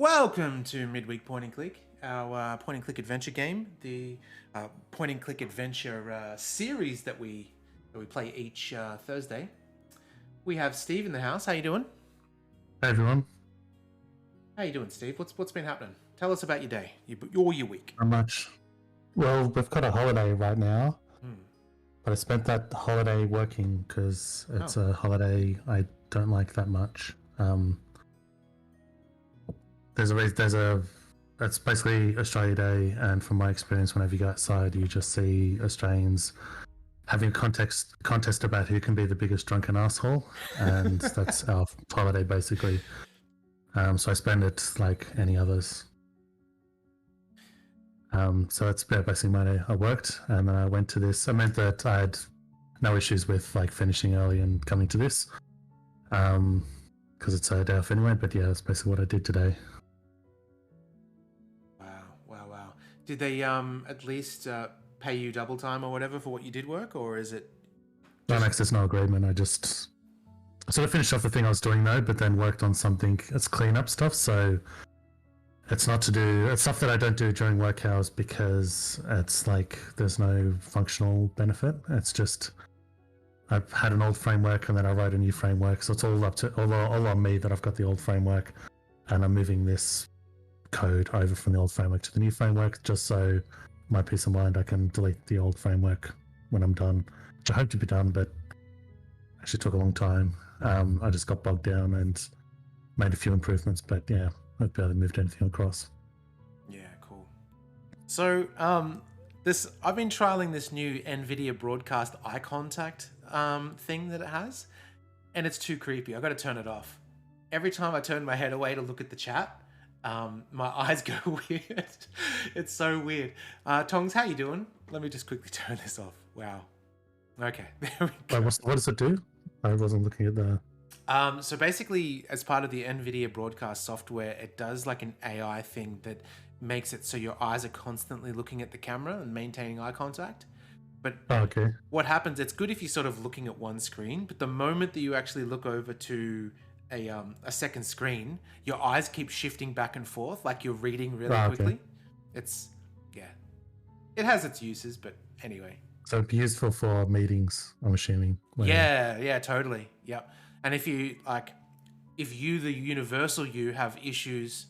Welcome to Midweek Point and Click, our point and click adventure game, the point and click adventure series that we play each Thursday. We have Steve in the house. How you doing? Hey everyone. How you doing, Steve? What's been happening? Tell us about your day, your week. Not much. Well, we've got a holiday right now, but I spent that holiday working because it's a holiday I don't like that much. It's basically Australia Day, and from my experience, whenever you go outside, you just see Australians having a contest about who can be the biggest drunken asshole, and that's our holiday basically. So I spend it like any others. So that's basically my day. I worked and then I went to this. I meant that I had no issues with like finishing early and coming to this, because it's a day off anyway. But yeah, that's basically what I did today. Wow. Did they at least pay you double time or whatever for what you did work, or is it? No, Max, there's no agreement. I just sort of finished off the thing I was doing though, but then worked on something. It's cleanup stuff, so it's not to do. It's stuff that I don't do during work hours because it's like there's no functional benefit. It's just I've had an old framework and then I wrote a new framework, so it's all on me that I've got the old framework, and I'm moving this code over from the old framework to the new framework, just so my peace of mind I can delete the old framework when I'm done, which I hope to be done, but actually took a long time. I just got bogged down and made a few improvements, but yeah, I've barely moved anything across. Yeah, cool. So I've been trialing this new NVIDIA broadcast eye contact thing that it has, and it's too creepy. I got to turn it off. Every time I turn my head away to look at the chat, my eyes go weird. It's so weird. Tongs, how you doing? Let me just quickly turn this off. Wow. Okay, there we go. Wait, what does it do? I wasn't looking at the... So basically, as part of the NVIDIA broadcast software, it does like an AI thing that makes it so your eyes are constantly looking at the camera and maintaining eye contact. But what happens, it's good if you're sort of looking at one screen, but the moment that you actually look over to a second screen, your eyes keep shifting back and forth like you're reading really quickly. It's, yeah, it has its uses, but anyway. So it'd be useful for meetings, I'm assuming. Yeah, totally. Yep. And if you the universal you, have issues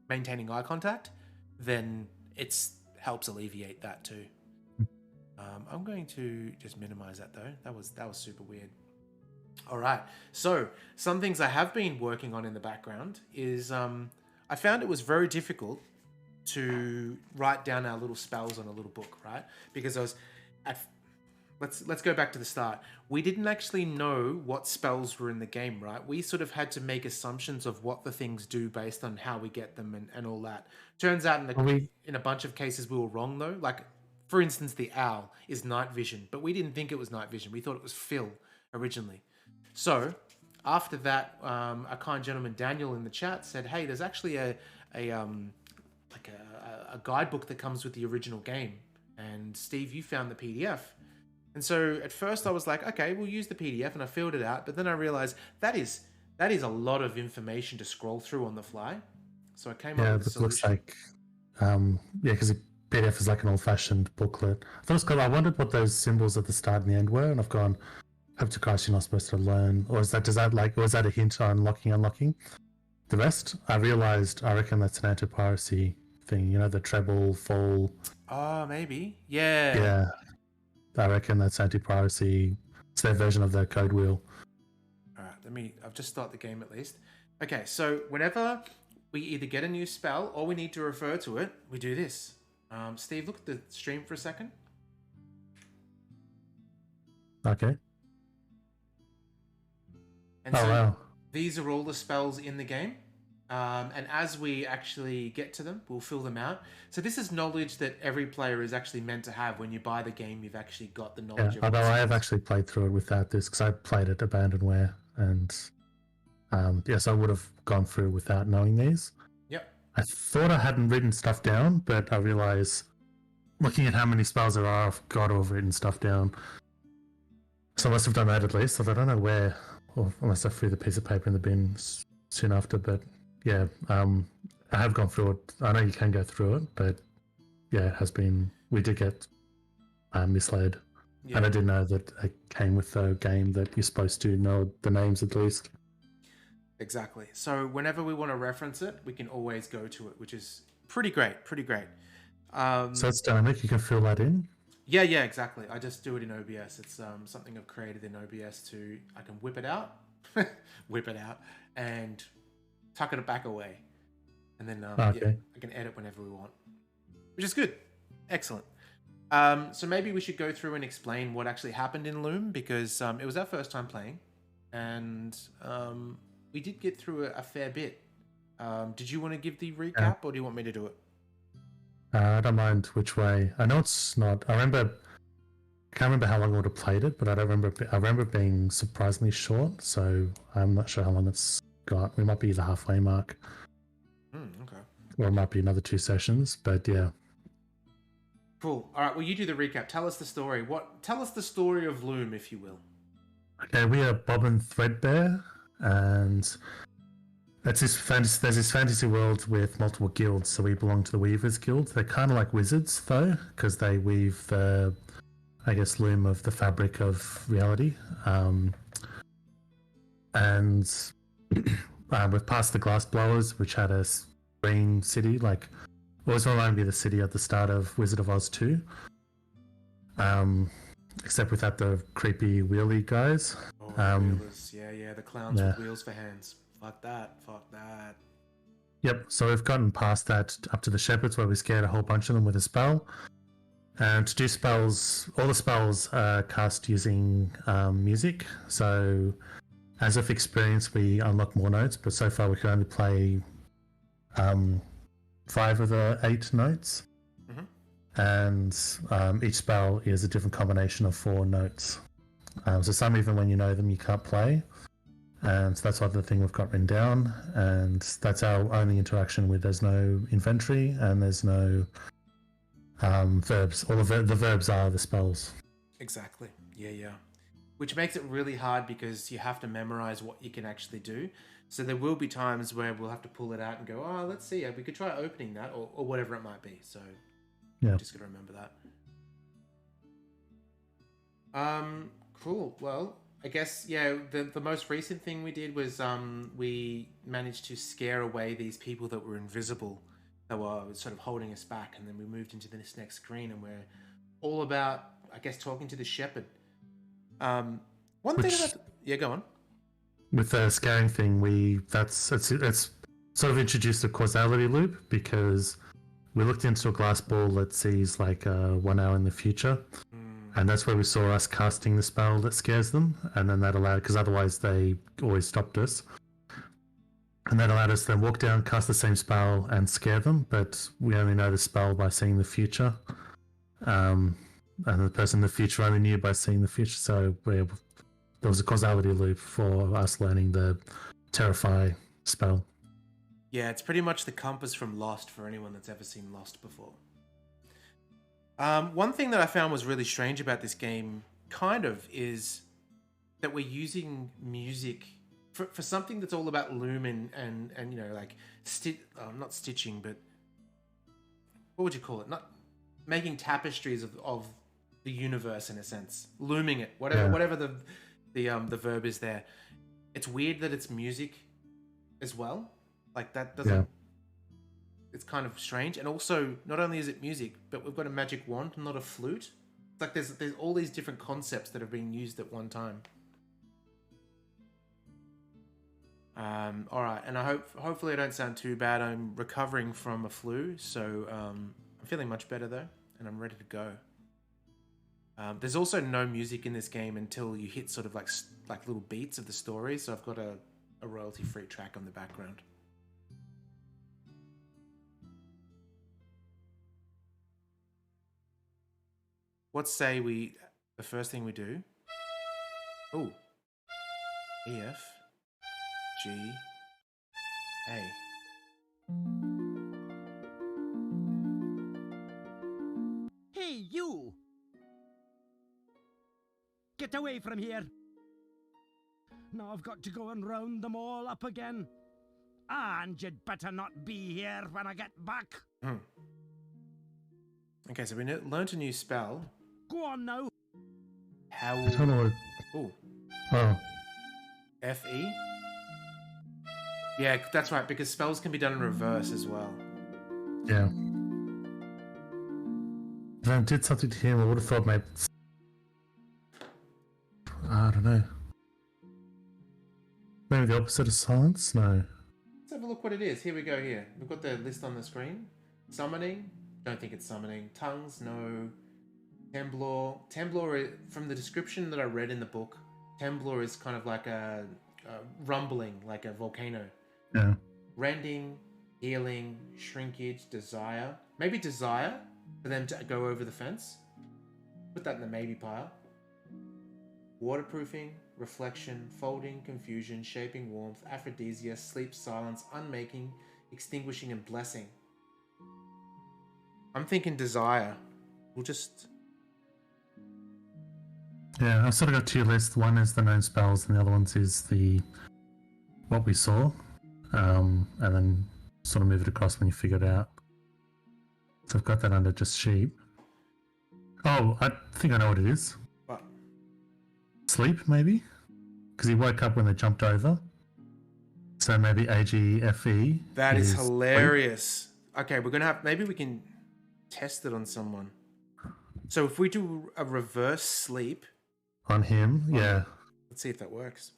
maintaining eye contact, then it helps alleviate that too. I'm going to just minimize that though. That was super weird. All right. So some things I have been working on in the background is I found it was very difficult to write down our little spells on a little book, right? Because I was let's go back to the start. We didn't actually know what spells were in the game, right? We sort of had to make assumptions of what the things do based on how we get them and all that. Turns out in a bunch of cases we were wrong though. Like, for instance, the owl is night vision, but we didn't think it was night vision. We thought it was Phil originally. So after that, a kind gentleman, Daniel, in the chat said, hey, there's actually a guidebook that comes with the original game. And Steve, you found the PDF. And so at first I was like, okay, we'll use the PDF, and I filled it out. But then I realized that is a lot of information to scroll through on the fly. So I came up with a solution. Looks like, because the PDF is like an old-fashioned booklet. I thought it was cool. I wondered what those symbols at the start and the end were, and I've gone, hope to Christ you're not supposed to learn. Or was that a hint on unlocking? The rest, I reckon that's an anti-piracy thing, the treble, fall. Oh, maybe. Yeah. Yeah. I reckon that's anti-piracy. It's their version of the code wheel. All right, I've just started the game at least. Okay, so whenever we either get a new spell or we need to refer to it, we do this. Steve, look at the stream for a second. Okay. And wow. These are all the spells in the game. And as we actually get to them, we'll fill them out. So this is knowledge that every player is actually meant to have. When you buy the game, you've actually got the knowledge of it. Although I have actually played through it without this, because I played it Abandonware, and yes, I would have gone through without knowing these. Yep. I thought I hadn't written stuff down, but I realized, looking at how many spells there are, I've got to have written stuff down. So I must have done that at least. So I don't know where, or unless I threw the piece of paper in the bin soon after, but yeah, I have gone through it. I know you can go through it, but yeah, it has been. We did get misled, and I Yeah. didn't know that it came with the game that you're supposed to know the names at least. Exactly. So whenever we want to reference it, we can always go to it, which is pretty great. Pretty great. So it's dynamic. You can fill that in. Yeah, yeah, exactly. I just do it in OBS. It's something I've created in OBS to I can whip it out, whip it out, and tuck it back away, and then yeah, Okay. I can edit whenever we want, which is good. Excellent. So maybe we should go through and explain what actually happened in Loom because it was our first time playing, and we did get through a fair bit. Did you want to give the recap, or do you want me to do it? I don't mind which way. I know it's not. Can't remember how long I would have played it, but I don't remember. I remember it being surprisingly short, so I'm not sure how long it's got. We might be the halfway mark, Okay. or it might be another 2 sessions. But yeah, Cool. All right. Well, you do the recap. Tell us the story. Tell us the story of Loom, if you will. okay. We are Bob and Threadbare, and that's this fantasy. There's this fantasy world with multiple guilds. So we belong to the Weavers Guild. They're kind of like wizards, though, because they weave the, I guess, loom of the fabric of reality. And we've passed the glass blowers, which had a green city, like always reminded me of the city at the start of Wizard of Oz 2. Except without the creepy wheelie guys. Oh, the wheelers. Yeah, yeah. The clowns with wheels for hands. Fuck that. Fuck that. Yep, so we've gotten past that up to the shepherds where we scared a whole bunch of them with a spell. And to do spells, all the spells are cast using music. So as of experience, we unlock more notes, but so far we can only play 5 of the 8 notes. And each spell is a different combination of 4 notes. So some, even when you know them, you can't play. And so that's the thing we've got written down. And that's our only interaction with. There's no inventory and there's no verbs. All of the verbs are the spells. Exactly. Yeah, yeah. Which makes it really hard because you have to memorize what you can actually do. So there will be times where we'll have to pull it out and go, oh, let's see, we could try opening that or whatever it might be. So yeah, just got to remember that. Cool. Well, I guess, yeah, the most recent thing we did was we managed to scare away these people that were invisible, that were sort of holding us back. And then we moved into this next screen and we're all about, I guess, talking to the shepherd. Thing about... Yeah, go on. With the scaring thing, it's sort of introduced a causality loop because we looked into a glass ball that sees like 1 hour in the future. And that's where we saw us casting the spell that scares them. And then that allowed, because otherwise they always stopped us. And that allowed us to then walk down, cast the same spell and scare them. But we only know the spell by seeing the future. And the person in the future only knew by seeing the future. So there was a causality loop for us learning the Terrify spell. Yeah, it's pretty much the compass from Lost for anyone that's ever seen Lost before. One thing that I found was really strange about this game, kind of, is that we're using music for something that's all about loom and you know, like not stitching, but what would you call it? Not making tapestries of the universe in a sense, looming it, whatever the verb is there. It's weird that it's music as well. Like that doesn't. Yeah. It's kind of strange, and also not only is it music, but we've got a magic wand, not a flute. It's like there's all these different concepts that are being used at one time. All right, and hopefully I don't sound too bad. I'm recovering from a flu, so I'm feeling much better though, and I'm ready to go. There's also no music in this game until you hit sort of like little beats of the story. So I've got a royalty-free track on the background. Let's say the first thing we do. Oh, E, F, G, A. Hey, you! Get away from here! Now I've got to go and round them all up again. And you'd better not be here when I get back. Okay, so we learned a new spell. Go on now. How? I don't know what. Ooh, Oh, Fe. Yeah, that's right. Because spells can be done in reverse as well. yeah. If I did something to him, I would have thought maybe. I don't know. Maybe the opposite of silence? No. Let's have a look what it is. Here we go. Here we've got the list on the screen. Summoning. Don't think it's summoning. Tongues. No. Temblor. Temblor. From the description that I read in the book, Temblor is kind of like a rumbling, like a volcano. Yeah. Rending, healing, shrinkage, desire. Maybe desire for them to go over the fence. Put that in the maybe pile. Waterproofing, reflection, folding, confusion, shaping, warmth, aphrodisia, sleep, silence, unmaking, extinguishing, and blessing. I'm thinking desire. We'll just... Yeah, I've sort of got two lists. One is the known spells, and the other one is the what we saw, and then sort of move it across when you figure it out. So I've got that under just sheep. Oh, I think I know what it is. What? Sleep, maybe? Because he woke up when they jumped over. So maybe AGFE. That is sleep. hilarious. Okay, we're going to have... Maybe we can test it on someone. So if we do a reverse sleep... On him, yeah. Let's see if that works.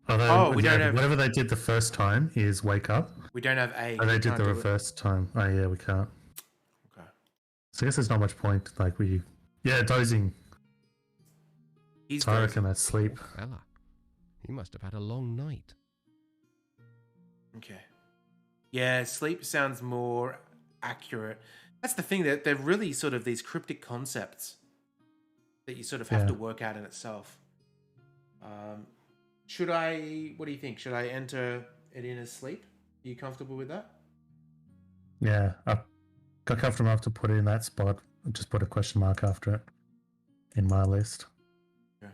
Although, we don't have... whatever they did the first time is wake up. We don't have A. Oh, they We did can't the do it. reverse time. Oh, yeah, we can't. Okay. So I guess there's not much point. Like, Yeah, dozing. He's So I dozing. reckon that's sleep. Poor fella. He must have had a long night. Okay. Yeah, sleep sounds more accurate. That's the thing, that they're really sort of these cryptic concepts that you sort of have Yeah. to work out in itself. Should I... What do you think? Should I enter it in as sleep? Are you comfortable with that? Yeah, I got comfortable enough to put it in that spot. I just put a question mark after it in my list. Yeah.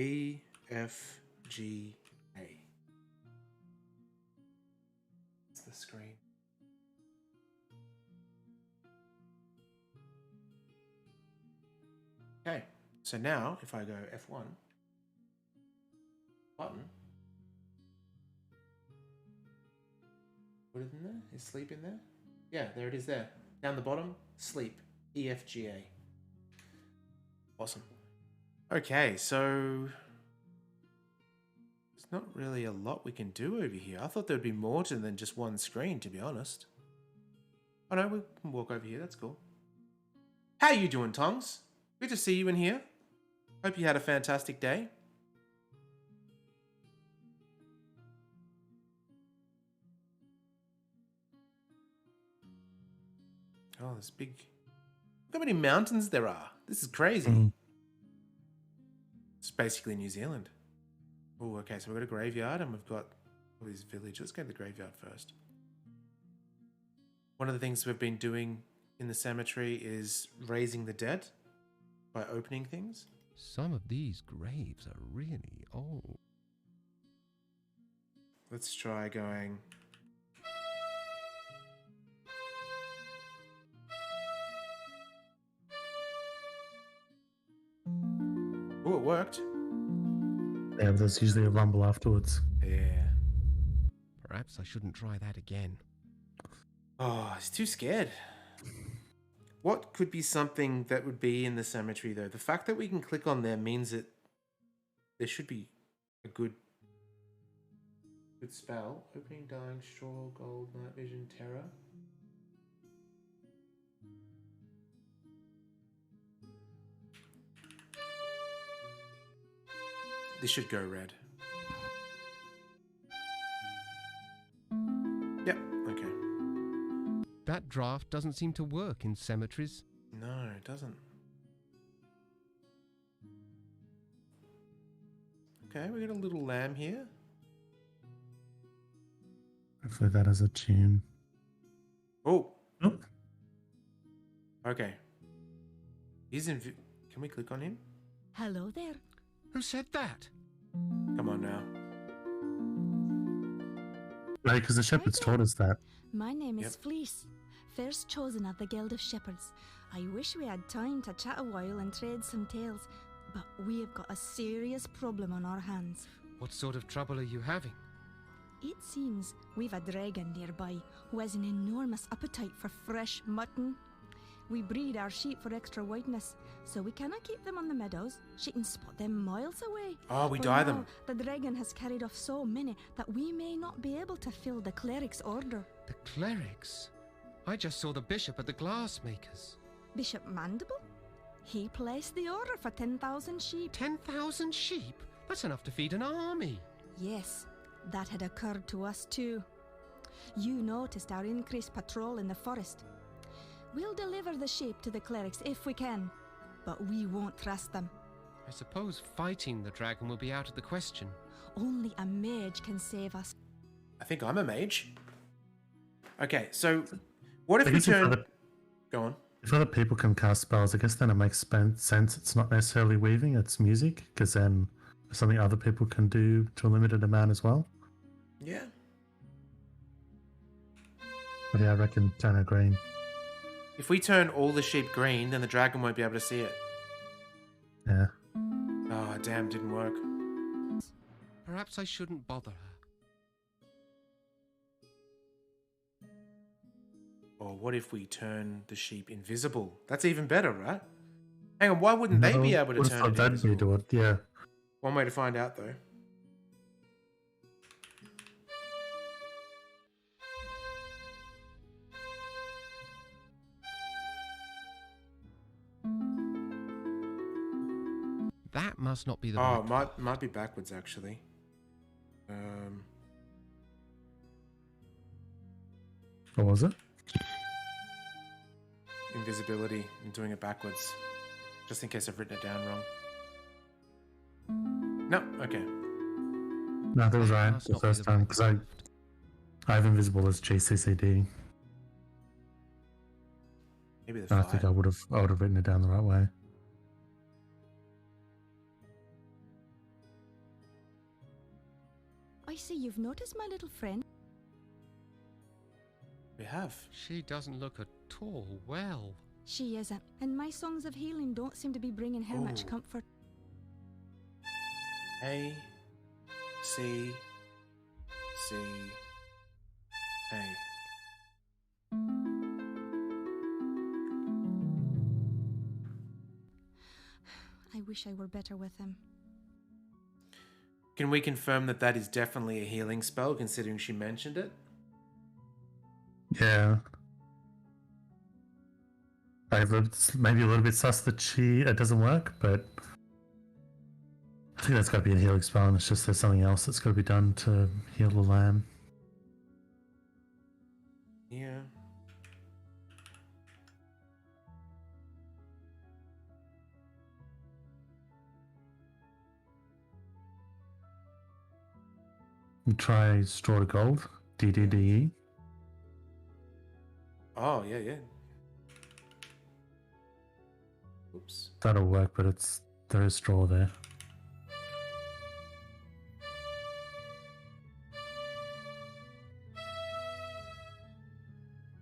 E, F, G, A. It's the screen. Okay, so now if I go F1, button, put it in there, is sleep in there? Yeah, there it is there. Down the bottom, sleep, EFGA. Awesome. Okay, so there's not really a lot we can do over here. I thought there'd be more to than just one screen, to be honest. Oh no, we can walk over here, that's cool. How you doing, Tongs? Good to see you in here. Hope you had a fantastic day. Oh, there's big... Look how many mountains there are. This is crazy. Mm. It's basically New Zealand. Oh, okay, so we've got a graveyard and we've got all these villages. Let's go to the graveyard first. One of the things we've been doing in the cemetery is raising the dead by opening things. Some of these graves are really old. Let's try going... Oh, it worked. Yeah, but there's usually a rumble afterwards. Yeah. Perhaps I shouldn't try that again. Oh, he's too scared. What could be something that would be in the cemetery, though? The fact that we can click on there means that there should be a good spell. Opening, dying, straw, gold, night vision, terror. This should go red. Yep, okay. That draft doesn't seem to work in cemeteries. No, it doesn't. Okay, we got a little lamb here. Hopefully that has a tune. Oh, Oh, okay. He's in... Can we click on him? Hello there. Who said that? Come on now. Right, because the shepherds taught us that. My name is Yep. Fleece, first chosen of the Guild of Shepherds. I wish we had time to chat a while and trade some tales, but we have got a serious problem on our hands. What sort of trouble are you having? It seems we've a dragon nearby who has an enormous appetite for fresh mutton. We breed our sheep for extra whiteness, so we cannot keep them on the meadows. She can spot them miles away. Oh, we But dye now them. The dragon has carried off so many that we may not be able to fill the cleric's order. The clerics? I just saw the bishop at the glassmakers. Bishop Mandible? He placed the order for 10,000 sheep. 10,000 sheep? That's enough to feed an army. Yes, that had occurred to us too. You noticed our increased patrol in the forest. We'll deliver the sheep to the clerics if we can, but we won't trust them. I suppose fighting the dragon will be out of the question. Only a mage can save us. I think I'm a mage. Okay, so what if I we guess if turn... other, Go on. if other people can cast spells, I guess then it makes sense. It's not necessarily weaving, it's music, because then it's something other people can do to a limited amount as well. Yeah. But yeah, I reckon turn it green. If we turn all the sheep green, then the dragon won't be able to see it. Yeah. Oh, damn, didn't work. Perhaps I shouldn't bother her. Or what if we turn the sheep invisible? That's even better, right? Hang on, why wouldn't they be able to Would've turn thought it that'd be invisible? do it, yeah. One way to find out, though. That must not be the Oh, right might be backwards, actually. What was it? Invisibility and doing it backwards. Just in case I've written it down wrong. No, okay. No, that was right Must the not be first the time, right because I have invisible as GCCD. Maybe the And I fire. think I would have written it down the right way. I see you've noticed my little friend. We have. She doesn't look at all well. She isn't, and my songs of healing don't seem to be bringing her much Ooh. comfort. A, C, C, A. I wish I were better with him. Can we confirm that that is definitely a healing spell, considering she mentioned it? Yeah. Maybe a little bit sus that it doesn't work, but I think that's got to be a healing spell, and it's just there's something else that's got to be done to heal the lamb. Yeah. And try straw to gold, DDDE. Oh, yeah, yeah. Oops. That'll work, but there is straw there.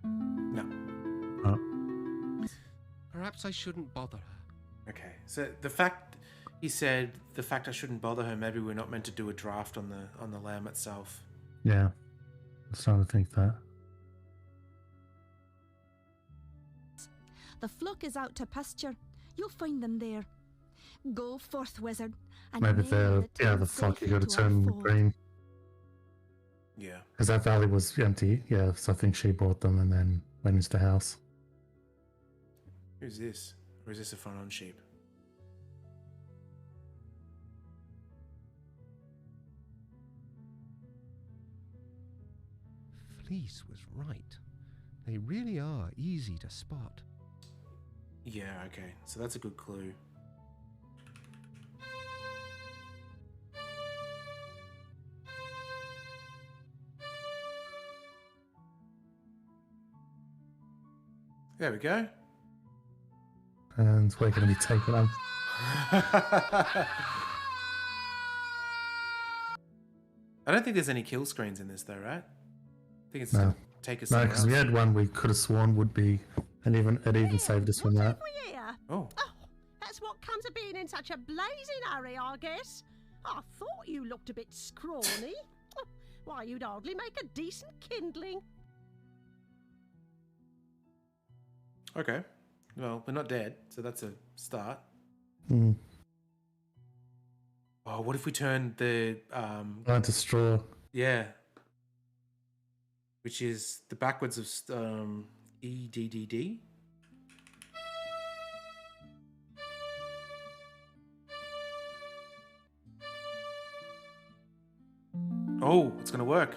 No. Oh, Perhaps I shouldn't bother her. Okay. So the fact he said the fact I shouldn't bother her, maybe we're not meant to do a draft on the lamb itself. yeah. I'm starting to think that. The flock is out to pasture. You'll find them there. Go forth, wizard, and Maybe nail the tail flock you safely got to to our turn fold. green. Yeah. Because that valley was empty. Yeah, so I think she bought them and then went into the house. Who's this? Or is this a front on sheep? Fleece was right. They really are easy to spot. Yeah, okay. So that's a good clue. There we go. And we're going to be taken up. I don't think there's any kill screens in this though, right? think it's No. gonna take us No, somewhere because else. we had one we could have sworn would be, and it even saved us from What that. have we here? Oh, Oh, that's what comes of being in such a blazing hurry, I guess. I thought you looked a bit scrawny. Why, you'd hardly make a decent kindling. okay. Well, we're not dead, so that's a start. Mm. Oh, what if we turn the Plant a straw. yeah, which is the backwards of EDDD. Oh, it's gonna work.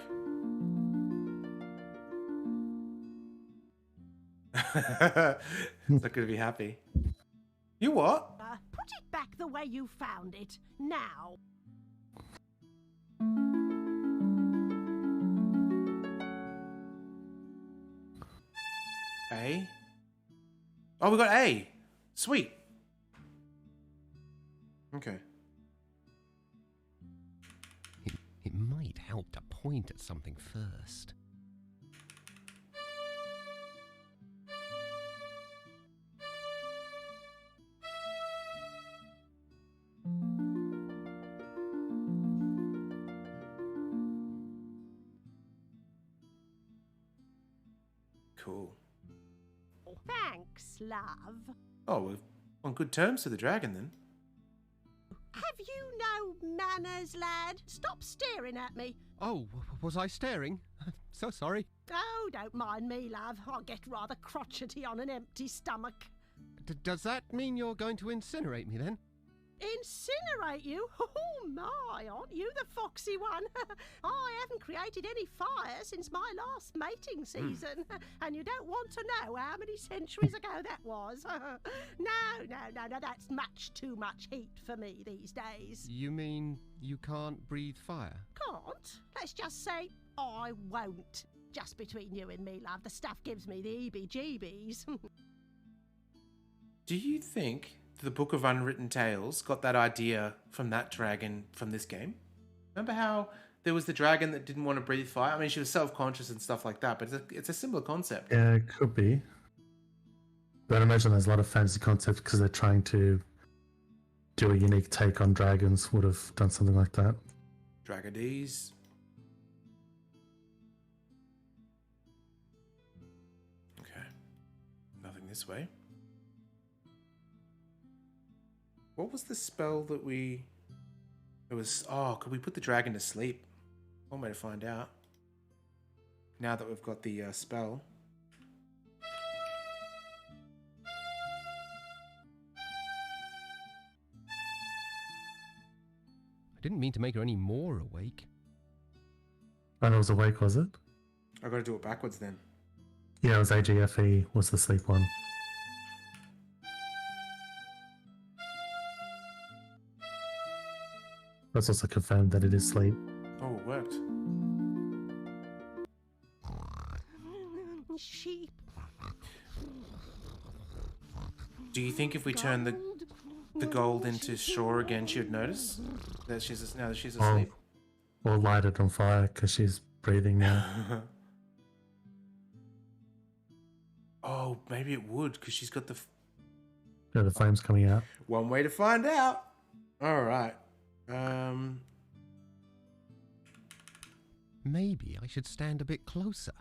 It's not gonna be happy. You what? Put it back the way you found it, now. A? Oh, we got A. Sweet. Okay. It might help to point at something first. Cool. Thanks, love. Oh, we're on good terms with the dragon then. Have you no manners, lad? Stop staring at me. Oh, was I staring? So sorry. Oh, don't mind me, love. I get rather crotchety on an empty stomach. Does that mean you're going to incinerate me then? Incinerate you? Oh my, aren't you the foxy one? I haven't created any fire since my last mating season. And you don't want to know how many centuries ago that was. No, that's much too much heat for me these days. You mean you can't breathe fire? Can't. Let's just say I won't. Just between you and me, love, the stuff gives me the heebie-jeebies. Do you think the Book of Unwritten Tales got that idea from that dragon from this game? Remember how there was the dragon that didn't want to breathe fire? I mean, she was self-conscious and stuff like that, but it's a similar concept. Yeah, it could be. But I imagine there's a lot of fantasy concepts because they're trying to do a unique take on dragons, would have done something like that. Dragades. Okay. Nothing this way. What was the spell that we... It was... Oh, could we put the dragon to sleep? One way to find out. Now that we've got the spell. I didn't mean to make her any more awake. And it was awake, was it? I gotta do it backwards then. Yeah, it was AGFE was the sleep one. That's also confirmed that it is sleep. Oh, it worked. Sheep. Do you think if we turn the gold into straw again, she would notice that now that she's asleep? Or light it on fire because she's breathing now. Oh, maybe it would because she's got the... Yeah, the flames coming out. One way to find out. All right. Maybe I should stand a bit closer.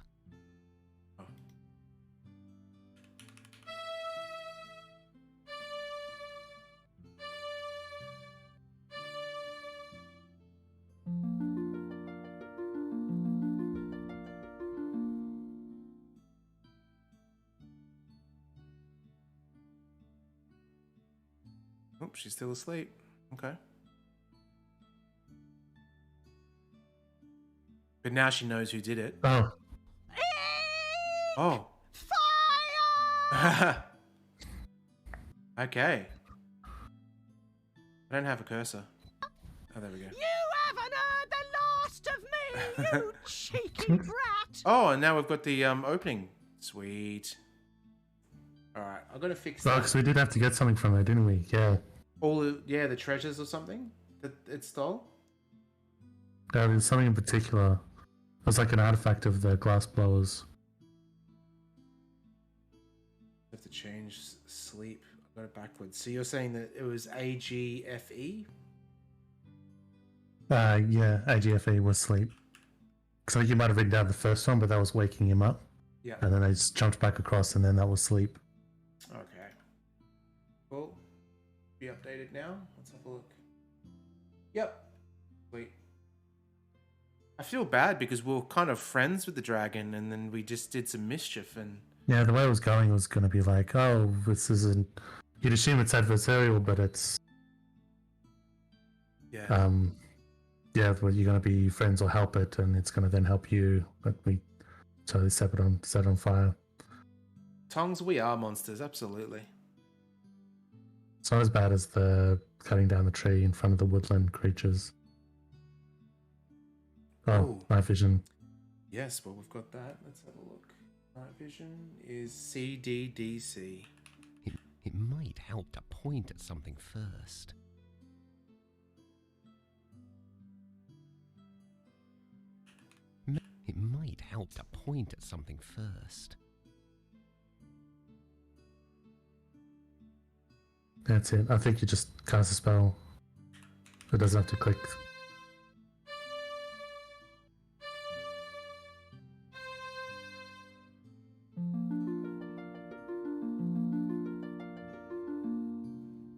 Oh, she's still asleep. Okay. But now she knows who did it. Oh, Oh. Fire! Okay. I don't have a cursor. Oh, there we go. You haven't heard the last of me, you cheeky brat! Oh, and now we've got the opening. Sweet. All right, I've got to fix well, that. because we did have to get something from her, didn't we? Yeah. The treasures or something that it stole. There's something in particular was like an artifact of the glass blowers. I have to change sleep. I got it backwards. So you're saying that it was AGFE? Yeah, AGFE was sleep. So you might have written down the first one, but that was waking him up. Yeah. And then I just jumped back across, and then that was sleep. Okay. Cool. Be updated now. Let's have a look. Yep. Wait. I feel bad because we were kind of friends with the dragon, and then we just did some mischief. And Yeah, the way it was going was going to be like, oh, this isn't. You'd assume it's adversarial, but it's. yeah. Yeah, well, you're going to be friends or help it, and it's going to then help you. But we totally set it on fire. Tongs, we are monsters, absolutely. It's not as bad as the cutting down the tree in front of the woodland creatures. Oh, Ooh. night vision. Yes, well, we've got that. Let's have a look. Night vision is CDDC. It might help to point at something first. It might help to point at something first. That's it. I think you just cast a spell. It doesn't have to click.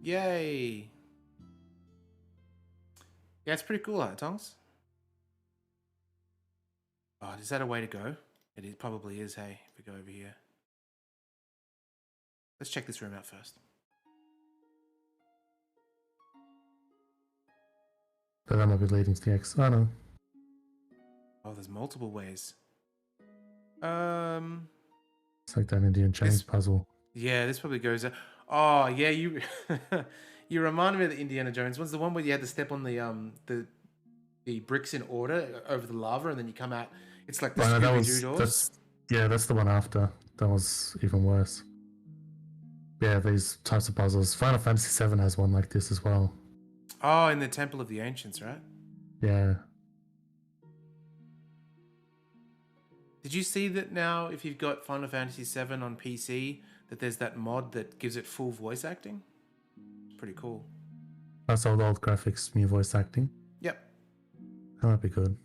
Yay! Yeah, it's pretty cool, huh, Tongs? Oh, is that a way to go? It probably is, hey, if we go over here. Let's check this room out first. But that might be leading to the X. Oh no. Oh, there's multiple ways. It's like that Indian chain puzzle. Yeah, this probably goes. Oh, yeah, you you reminded me of the Indiana Jones one's the one where you had to step on the bricks in order over the lava, and then you come out. It's like the Scooby-Doo doors. That's the one after. That was even worse. Yeah, these types of puzzles. Final Fantasy VII has one like this as well. Oh, in the Temple of the Ancients, right? Yeah. Did you see that now? If you've got Final Fantasy VII on PC, that there's that mod that gives it full voice acting. It's pretty cool. That's old graphics, new voice acting. Yep. That might be good.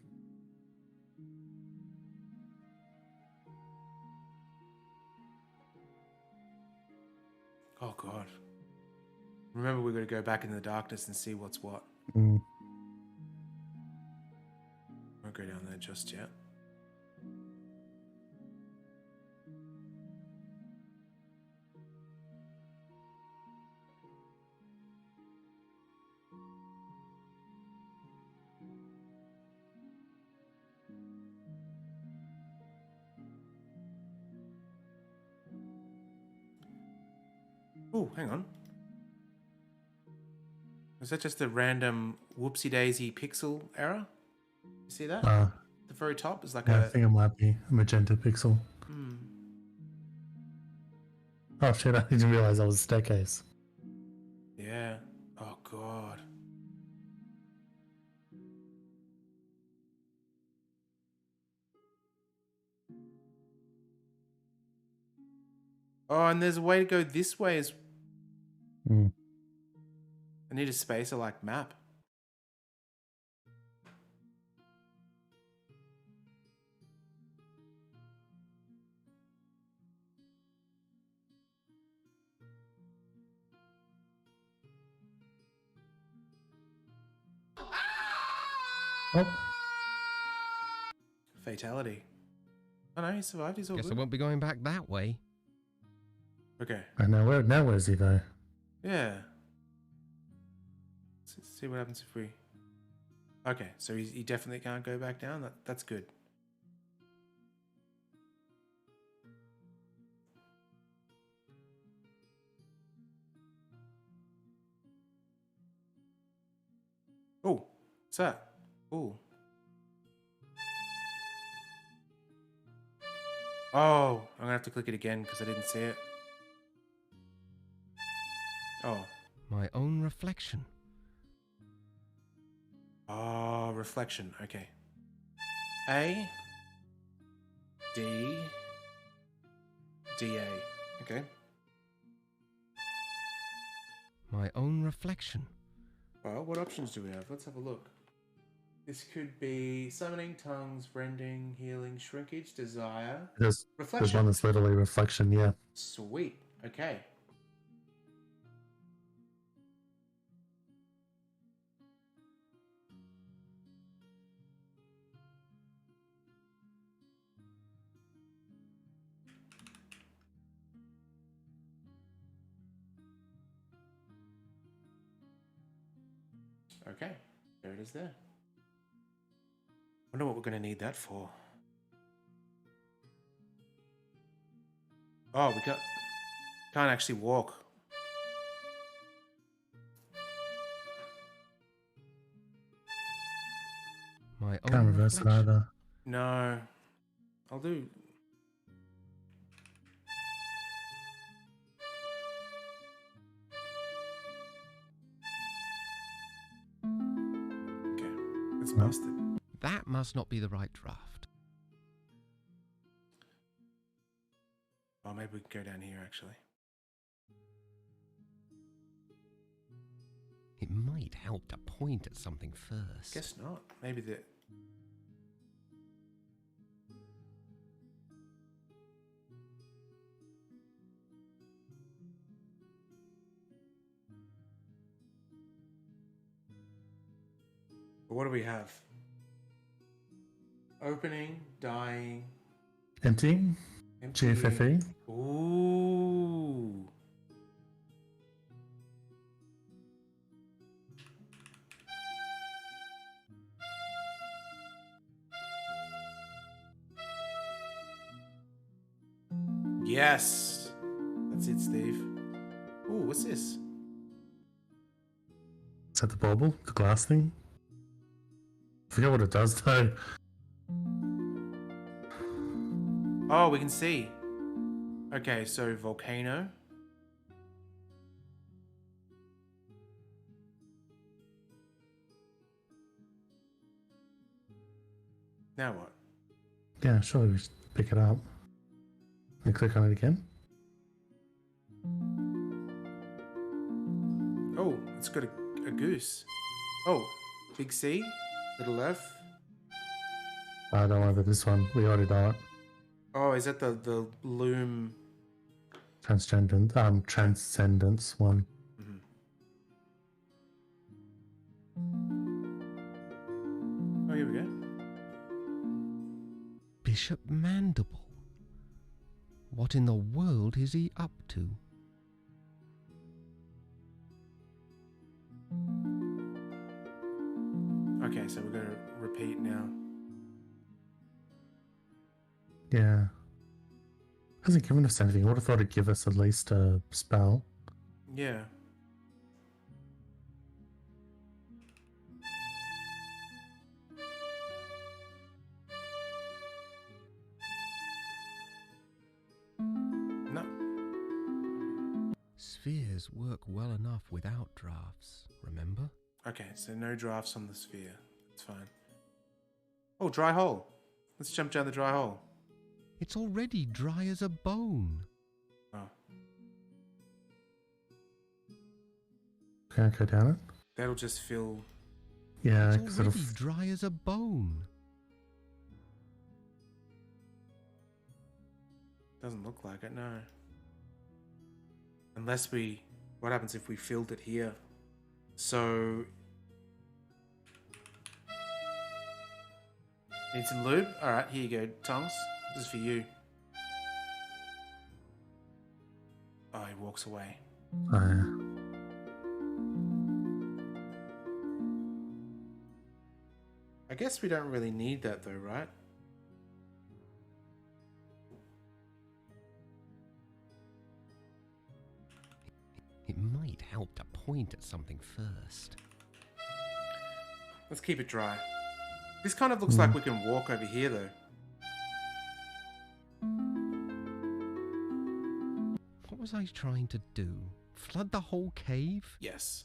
Oh god. Remember, we're going to go back into the darkness and see what's what. Mm. Won't go down there just yet. Oh, hang on. Was that just a random whoopsie daisy pixel error? You see that? The very top is like Yeah, a. I think it might be a magenta pixel. Hmm. Oh shit, I didn't realize that was a staircase. Yeah. Oh god. Oh, and there's a way to go this way as. Mm. I need a spacer like map. Oh, Fatality. Oh no, he survived. He's all Guess I good. won't be going back that way. Okay. I know where is he though? Yeah. Let's see what happens if we. Okay, so he definitely can't go back down. That's good. Oh, what's that? Oh. Oh, I'm gonna have to click it again because I didn't see it. Oh. My own reflection. Oh, reflection. Okay. A. D. DA. Okay. My own reflection. Well, what options do we have? Let's have a look. This could be summoning, tongues, rending, healing, shrinkage, desire, There's reflection. one that's literally reflection, yeah. Sweet. Okay. Okay. There it is there. Wonder what we're going to need that for. Oh, we can't actually walk. My own Can't reverse it reflection. either. No. I'll do... Okay. It's No. busted. That must not be the right draft. Oh, maybe we can go down here, actually. It might help to point at something first. Guess not. Maybe the... What do we have? Opening, dying, Emptying, emptying. GFFE. Ooh. Yes. That's it, Steve. Ooh, what's this? Is that the bauble? The glass thing? I forget what it does though. Oh, we can see. Okay, so volcano. Now what? Yeah, surely we should pick it up. And click on it again. Oh, it's got a goose. Oh, big C, little F. I don't know about this one. We already know it. Oh, is that the LOOM? Transcendence one. Mhm. Oh, here we go. Bishop Mandible. What in the world is he up to? Okay, so we're going to repeat now. Yeah. Hasn't given us anything. I would have thought it'd give us at least a spell. Yeah. No. Spheres work well enough without drafts, remember? Okay, so no drafts on the sphere. It's fine. Oh, dry hole. Let's jump down the dry hole. It's already dry as a bone. Oh, Can I go down it? that'll just fill. Yeah, It's sort already of. dry as a bone. Doesn't look like it, no. Unless we... What happens if we filled it here? So... Need some lube? Alright, here you go, Tongs. This is for you. Oh, he walks away. I guess we don't really need that though, right? It might help to point at something first. Let's keep it dry. This kind of looks like we can walk over here though. What was I trying to do? Flood the whole cave? Yes.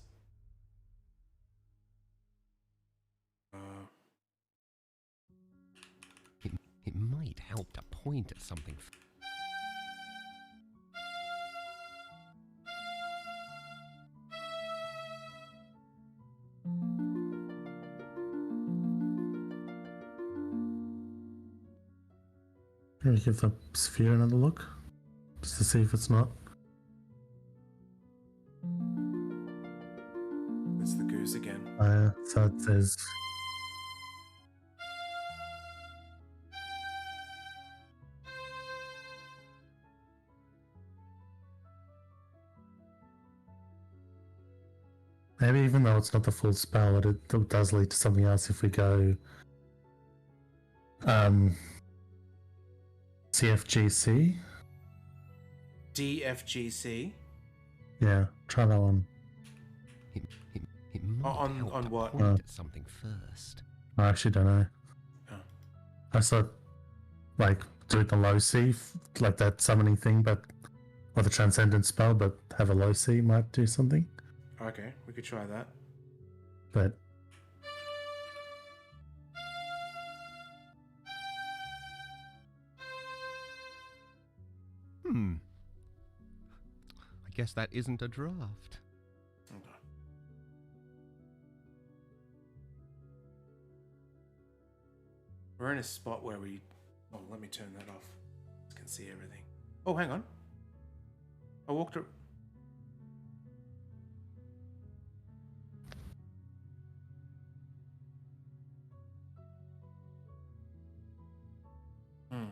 It might help to point at something. Maybe give the sphere another look, just to see if it's not. It's the goose again. So it says. Maybe even though it's not the full spell, it does lead to something else if we go CFGC. DFGC. Yeah, try that one. It might On- help on to what? point at something first. I actually don't know. Oh. I saw like do the low C, like that summoning thing, but or the transcendent spell, but have a low C might do something. Okay, we could try that. But I guess that isn't a draft. Okay. We're in a spot where we... Oh, let me turn that off. I can see everything. Oh, hang on. I walked... Hmm.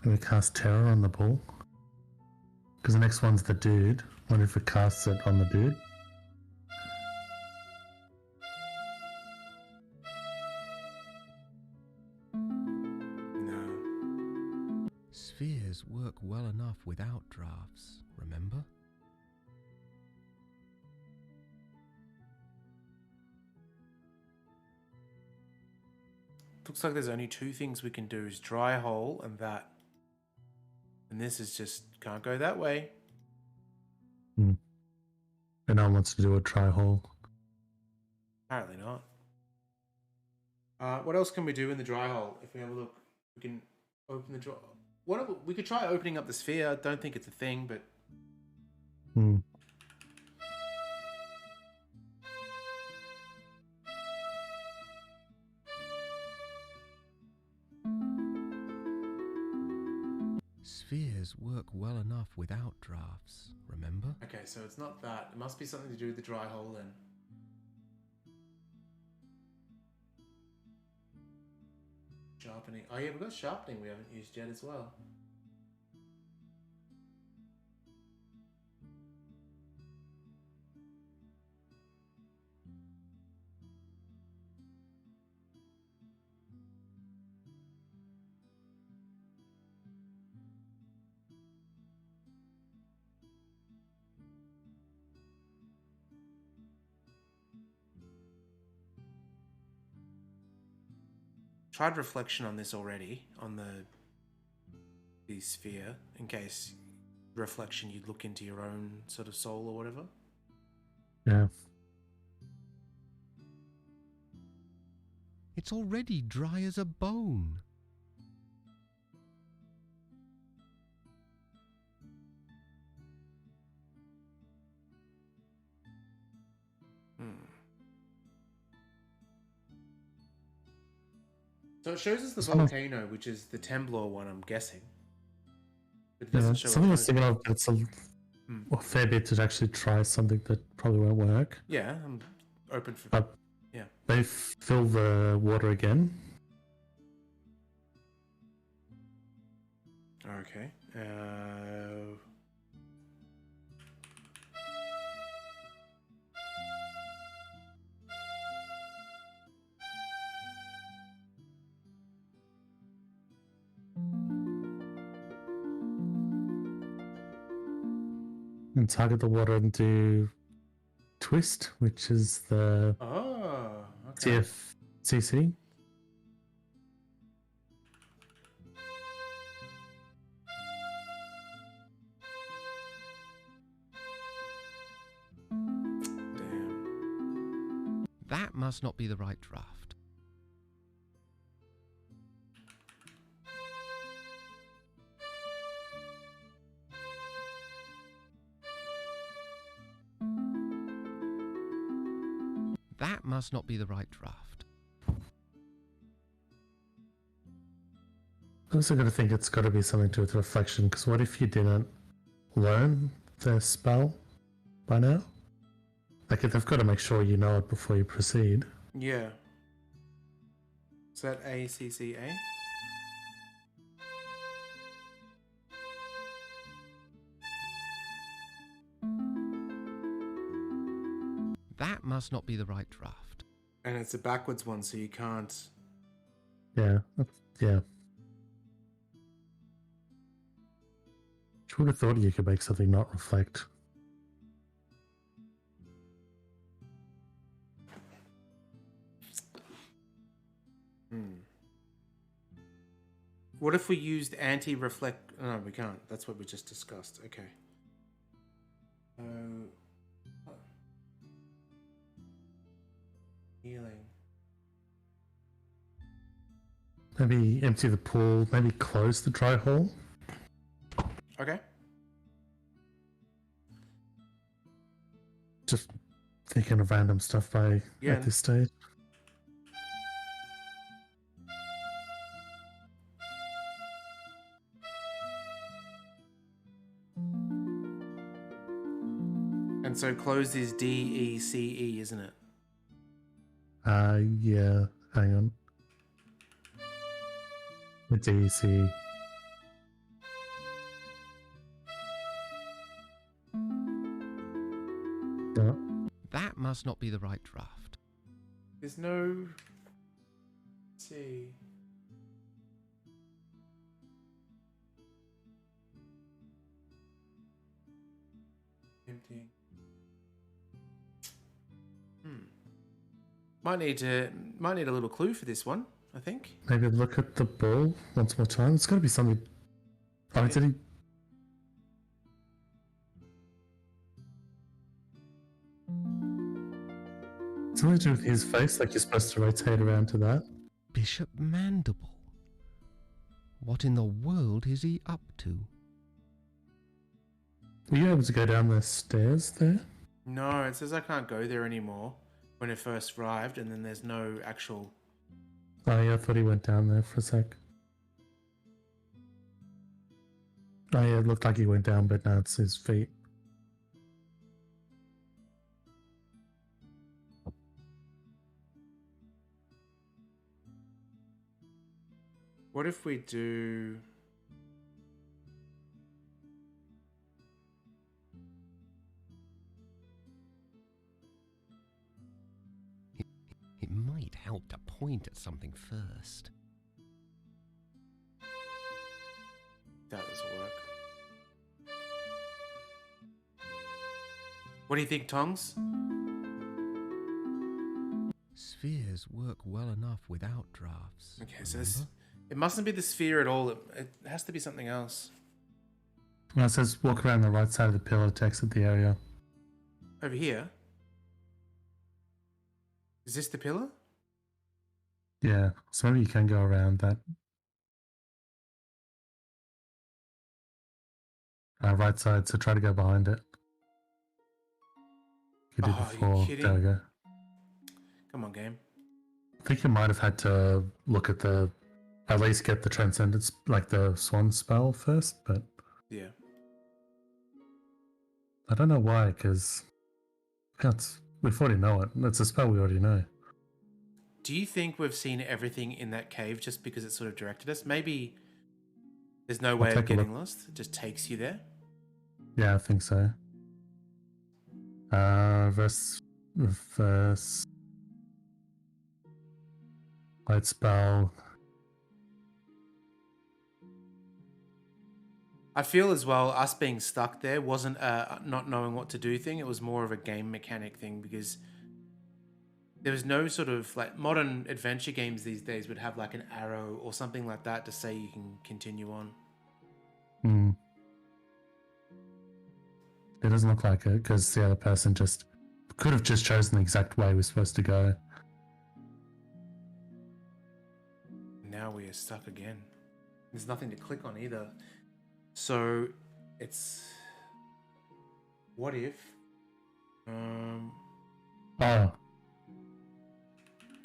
can we cast Terror on the bull? Because the next one's the dude. Wonder if it casts it on the dude. No. Spheres work well enough without drafts, remember? Looks like there's only two things we can do is dry hole and that. And this is just can't go that way. And no one wants to do a try hole. Apparently not. What else can we do in the dry hole? If we have a look, we can open the dry. We could try opening up the sphere. I don't think it's a thing, but Spheres work well enough without drafts, remember? okay. So it's not that. It must be something to do with the dry hole then. Sharpening. Oh yeah, we've got sharpening we haven't used yet as well. Tried reflection on this already on the sphere in case reflection you'd look into your own sort of soul or whatever. Yeah. It's already dry as a bone. So it shows us the Some- volcano, which is the Temblor one, I'm guessing. But it Yeah, doesn't show something up. was similar. It's a fair bit to actually try something that probably won't work. Yeah, I'm open for. But Yeah. they fill the water again. Okay. And target the water and do twist, which is the Oh, okay. TFCC. That must not be the right draft. That must not be the right draft. I'm also going to think it's got to be something to do with reflection, because what if you didn't learn the spell by now? Like, they've got to make sure you know it before you proceed. Yeah. Is that ACCA? That must not be the right draft. And it's a backwards one, so you can't. Yeah. Yeah. You would have thought you could make something not reflect. What if we used anti-reflect? No, we can't. That's what we just discussed. Okay. Healing. Maybe empty the pool, maybe close the dry hole. Okay. Just thinking of random stuff at this stage. And so closed is DECE, isn't it? Yeah. Hang on. It's easy. Yeah. That must not be the right draft. There's no. Let's see. Emptying. Might need a little clue for this one, I think. Maybe look at the ball once more time. It's got to be something. Oh, did he? Something to do with his face, like you're supposed to rotate around to that. Bishop Mandible. What in the world is he up to? Were you able to go down the stairs there? No, it says I can't go there anymore when it first arrived, and then there's no actual. Oh yeah, I thought he went down there for a sec. Oh yeah, it looked like he went down, but now it's his feet. What if we do? It might help to point at something first. That doesn't work. What do you think, Tongs? Spheres work well enough without drafts. Okay, so it mustn't be the sphere at all. It has to be something else. Well, it says walk around the right side of the pillar to exit the area. Over here? Is this the pillar? Yeah, so maybe you can go around that. Right side, so try to go behind it. You did before. Are you kidding? There we go. Come on, game. I think you might have had to look at at least get the Transcendence, like the Swan spell first, but Yeah. I don't know why, because we already know it. It's a spell we already know. Do you think we've seen everything in that cave just because it sort of directed us? Maybe there's no way of take a getting look. lost. It just takes you there. Yeah, I think so. Reverse light spell. I feel as well, us being stuck there wasn't a not knowing what to do thing. It was more of a game mechanic thing because there was no sort of like modern adventure games these days would have like an arrow or something like that to say you can continue on. It doesn't look like it because the other person could have just chosen the exact way we're supposed to go. now we are stuck again. There's nothing to click on either. So it's what if Oh.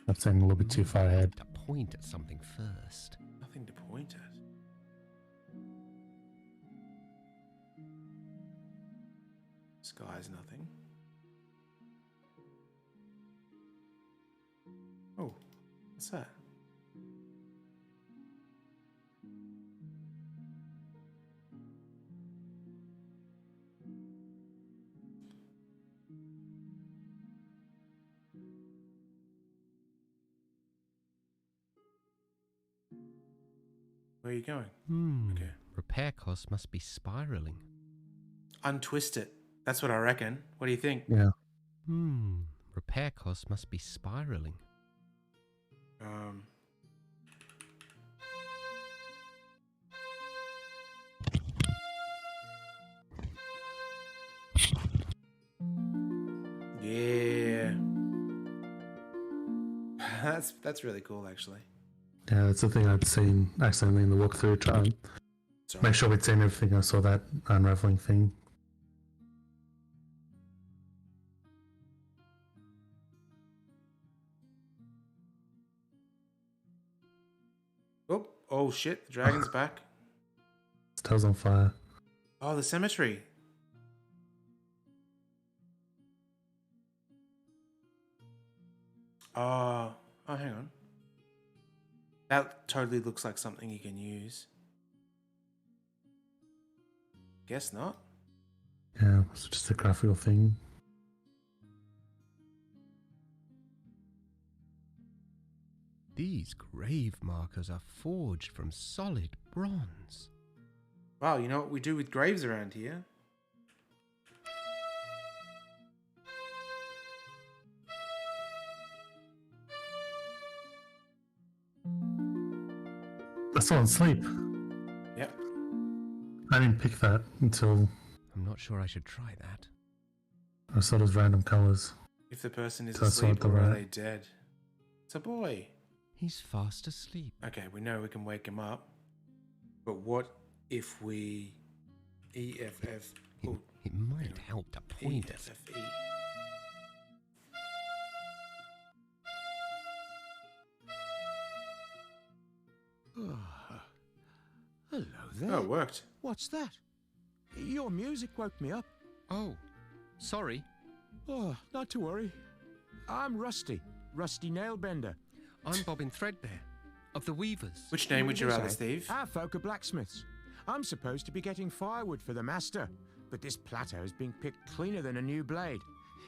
That's saying a little bit too far ahead. To point at something first. nothing to point at. Sky's nothing. Oh, what's that? Where are you going? Okay. Repair costs must be spiraling. Untwist it. That's what I reckon. What do you think? Yeah. Repair costs must be spiraling. Yeah. That's really cool, actually. Yeah, that's the thing I'd seen accidentally in the walkthrough. Try and Sorry. make sure we'd seen everything. I saw that unraveling thing. Oh shit! The dragon's back. His tail's on fire. Oh, the cemetery. Oh, hang on. That totally looks like something you can use. Guess not. Yeah, it's just a graphical thing. These grave markers are forged from solid bronze. Wow, you know what we do with graves around here? That's still on sleep. Yep. I didn't pick that until I'm not sure I should try that. I saw those random colours. If the person is So I saw it asleep the or are right. they dead? It's a boy. He's fast asleep. Okay, we know we can wake him up. But what if we EFF? It might help to point us. EFFE. Hello there. Oh, it worked. What's that? Your music woke me up. Oh, sorry. Oh, not to worry. I'm Rusty Nailbender. I'm Bobbin Threadbare, of the Weavers. Which name would you What rather, is that? Steve? Our folk are blacksmiths. I'm supposed to be getting firewood for the master, but this plateau is being picked cleaner than a new blade.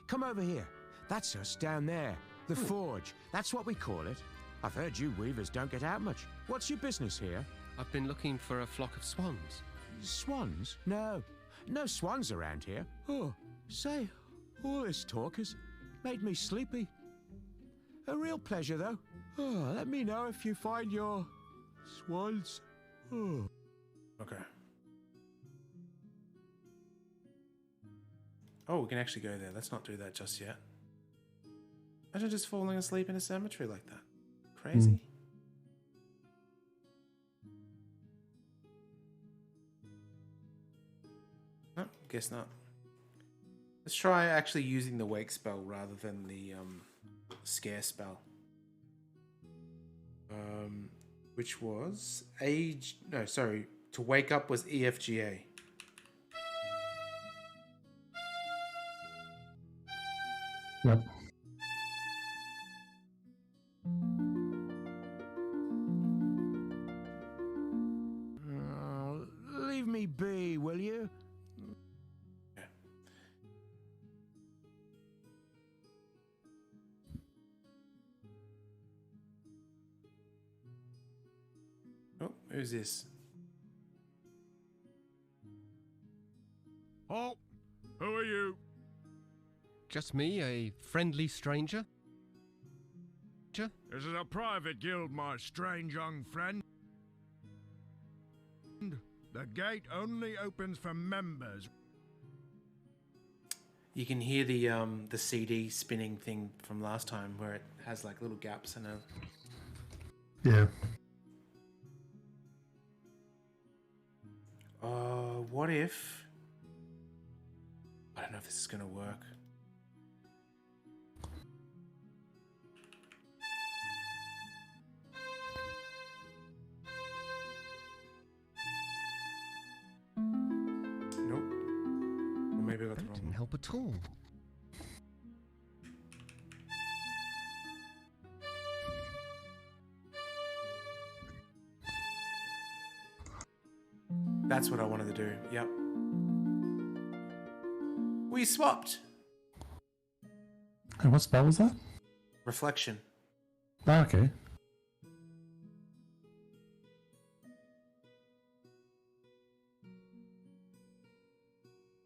Come over here. That's us down there. The forge. That's what we call it. I've heard you weavers don't get out much. What's your business here? I've been looking for a flock of swans. Swans? No. No swans around here. Oh, say, all this talk has made me sleepy. A real pleasure, though. Oh, let me know if you find your swans. Oh. Okay. Oh, we can actually go there. Let's not do that just yet. Imagine just falling asleep in a cemetery like that. Crazy. No, guess not. Let's try actually using the wake spell rather than the scare spell. Which was age. No, sorry. To wake up was EFGA. Yep. Leave me be, will you? Okay. Oh, who's this? Halt! Who are you? Just me, a friendly stranger? This is a private guild, my strange young friend. The gate only opens for members. You can hear the CD spinning thing from last time where it has like little gaps and a. Yeah. if... I don't know if this is going to work. Nope. Or maybe I got the That wrong didn't one. help at all. That's what I wanted to do. Yep. We swapped. Hey, what spell was that? Reflection. Oh, okay.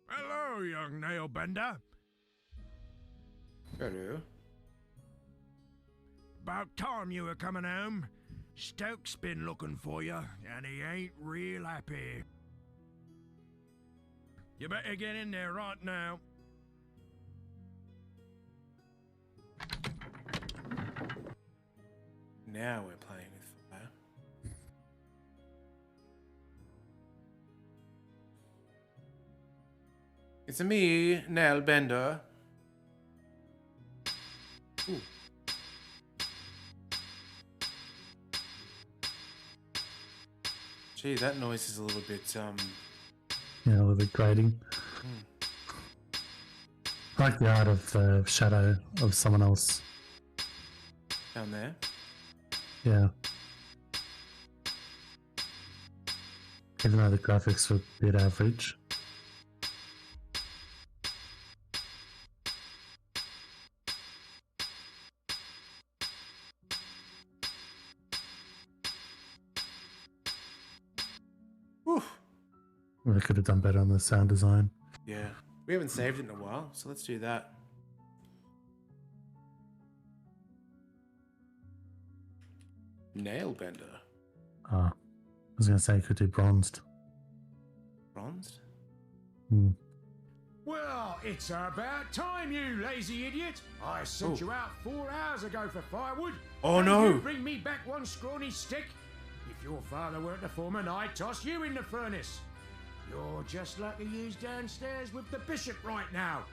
Hello, young nailbender. Hello. About time you were coming home. Stoke's been looking for you, and he ain't real happy. You better get in there right now. Now we're playing with fire. It's me, Nail Bender. Ooh. Gee, that noise is a little bit, Yeah, a little bit grating. I like the art of the shadow of someone else. down there. Yeah. Even though the graphics were a bit average. Whew. They could have done better on the sound design. Yeah. We haven't saved it in a while, so let's do that. Nail Bender. I was going to say you could do bronzed. Bronzed? Hmm. Well, it's about time, you lazy idiot. I sent Oh. you out 4 hours ago for firewood. Oh, and no. You bring me back one scrawny stick. If your father weren't the foreman, I'd toss you in the furnace. You're just like the use downstairs with the bishop right now.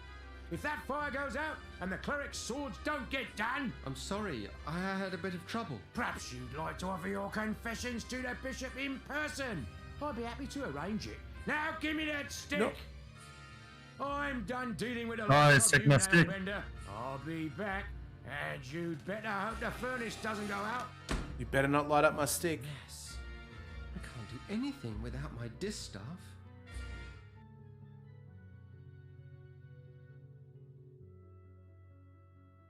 If that fire goes out and the cleric's swords don't get done, I'm sorry, I had a bit of trouble. perhaps you'd like to offer your confessions to the bishop in person. I'd be happy to arrange it. Now give me that stick. Nope. I'm done dealing with the I likes stick of my you, stick. Bender. I'll be back, and you'd better hope the furnace doesn't go out. You better not light up my stick. Yes. I can't do anything without my distaff.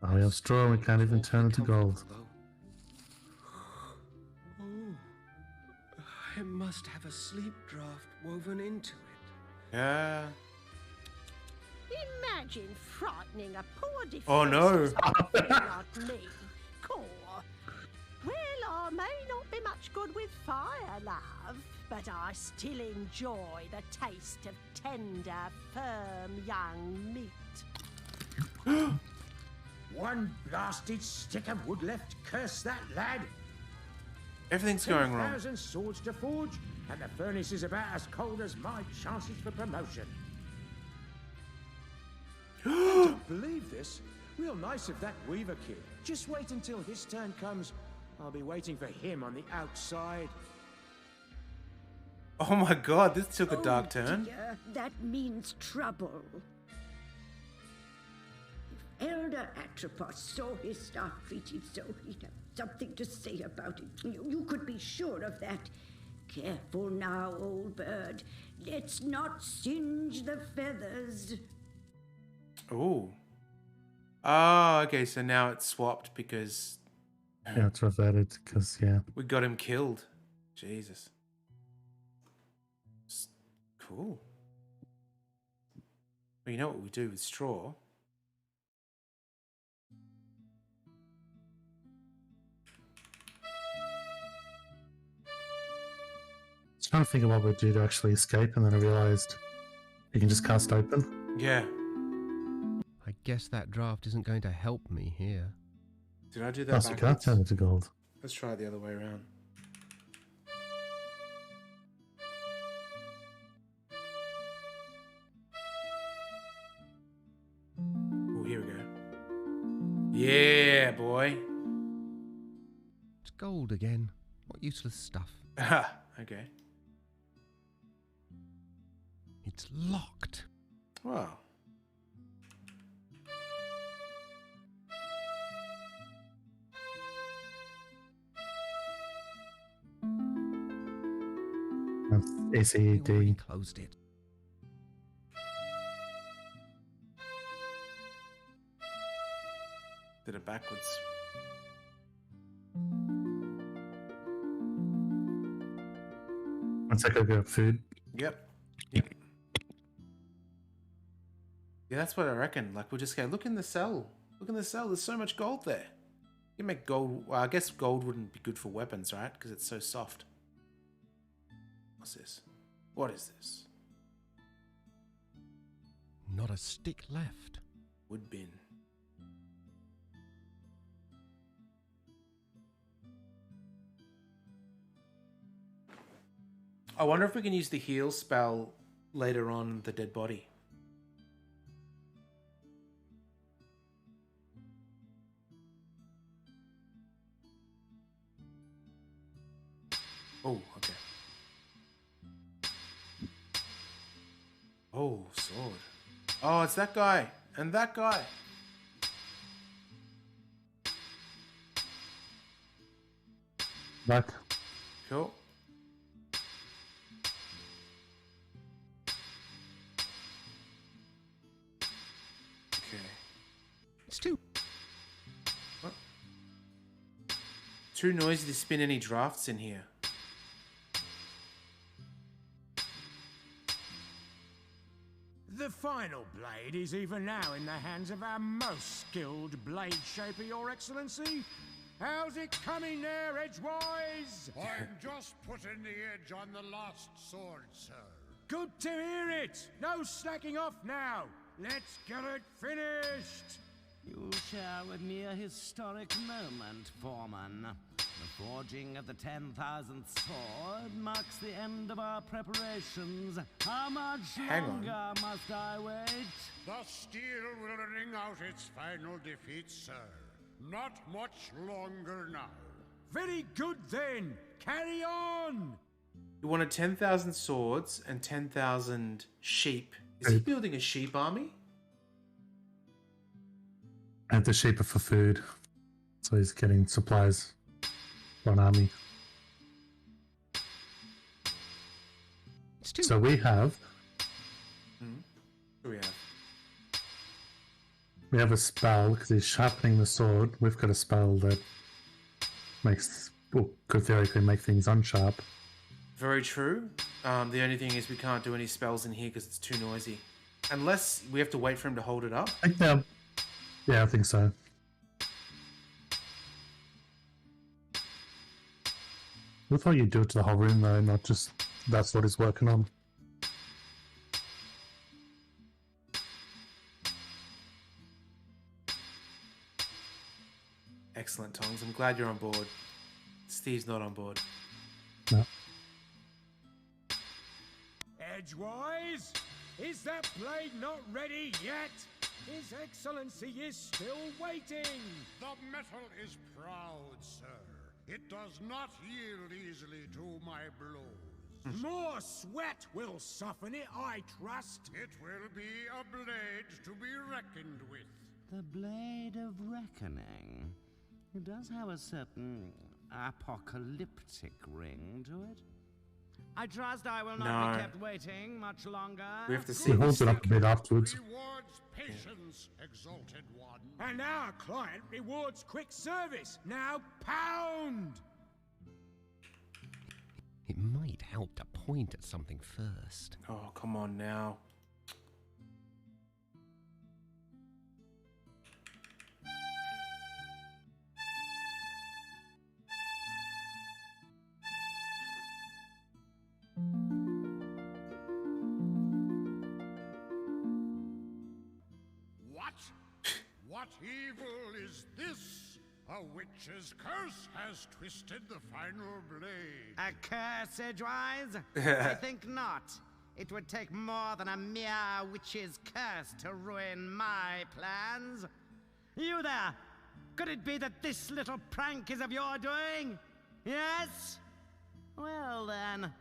Oh, we have straw and we can't even turn it to gold. Oh, it must have a sleep draft woven into it. Yeah. Imagine frightening a poor defenseless Oh, no. orphan like me. Core. Well, I may not be much good with fire, love, but I still enjoy the taste of tender, firm young meat. One blasted stick of wood left. Curse that lad. Everything's going wrong. 10,000 swords to forge, and the furnace is about as cold as my chances for promotion. Don't believe this. Real nice of that Weaver kid. Just wait until his turn comes. I'll be waiting for him on the outside. Oh my god, this took a dark turn. Dear, that means trouble. If Elder Atropos saw his staff treated so, he'd have something to say about it. You could be sure of that. Careful now, old bird. Let's not singe the feathers. Oh. Oh, okay, so now it's swapped because Yeah, it's reverted because, yeah. we got him killed. Jesus. Cool. Well, you know what we do with straw? I was trying to think of what we'd do to actually escape, and then I realised you can just cast open. Yeah. I guess that draft isn't going to help me here. Did I do that Plus, you can't backwards? turn it to gold. Let's try it the other way around. gold again. What useless stuff. Okay. It's locked. Wow. That's They already ACED. closed it. Did it backwards. One sec, I'll grab food. Yep. Yep. Yeah, that's what I reckon. Like, we'll just go, look in the cell. Look in the cell. There's so much gold there. You can make gold. Well, I guess gold wouldn't be good for weapons, right? Because it's so soft. What's this? What is this? Not a stick left. Wood bin. I wonder if we can use the heal spell later on the dead body. Oh, okay. Oh, sword. Oh, it's that guy. And that guy. Back. Cool. Okay. It's too... What? Too noisy to spin any drafts in here. The final blade is even now in the hands of our most skilled blade shaper, Your Excellency. How's it coming there, Edgewise? I'm just putting the edge on the last sword, sir. Good to hear it. No slacking off now. Let's get it finished. You share with me a historic moment, Foreman. The forging of the 10,000th sword marks the end of our preparations. How much Hang on. longer must I wait? The steel will ring out its final defeat, sir. Not much longer now. Very good then. Carry on. You wanted 10,000 swords and 10,000 sheep. Is he building a sheep army? And the shaper for food. So he's getting supplies for an army. It's too... So we have Who do we have? a spell because he's sharpening the sword. We've got a spell that makes, well, could theoretically make things unsharp. Very true. The only thing is we can't do any spells in here because it's too noisy. Unless we have to wait for him to hold it up. I think that, yeah, I think so. I thought you'd do it to the whole room though, not just that's what he's working on. Excellent, Tongs. I'm glad you're on board. Steve's not on board. No. Edgewise, is that blade not ready yet? His Excellency is still waiting. The metal is proud, sir. It does not yield easily to my blows. More sweat will soften it, I trust. It will be a blade to be reckoned with. The Blade of Reckoning. It does have a certain apocalyptic ring to it. I trust I will not No. be kept waiting much longer. We have to He see. holds it up a bit afterwards. Rewards patience, exalted one. And our client rewards quick service. Now pound! It might help to point at something first. Oh, come on now. What? What evil is this? A witch's curse has twisted the final blade. A curse, Edgewise? I think not. It would take more than a mere witch's curse to ruin my plans. You there! Could it be that this little prank is of your doing? Yes? Well then,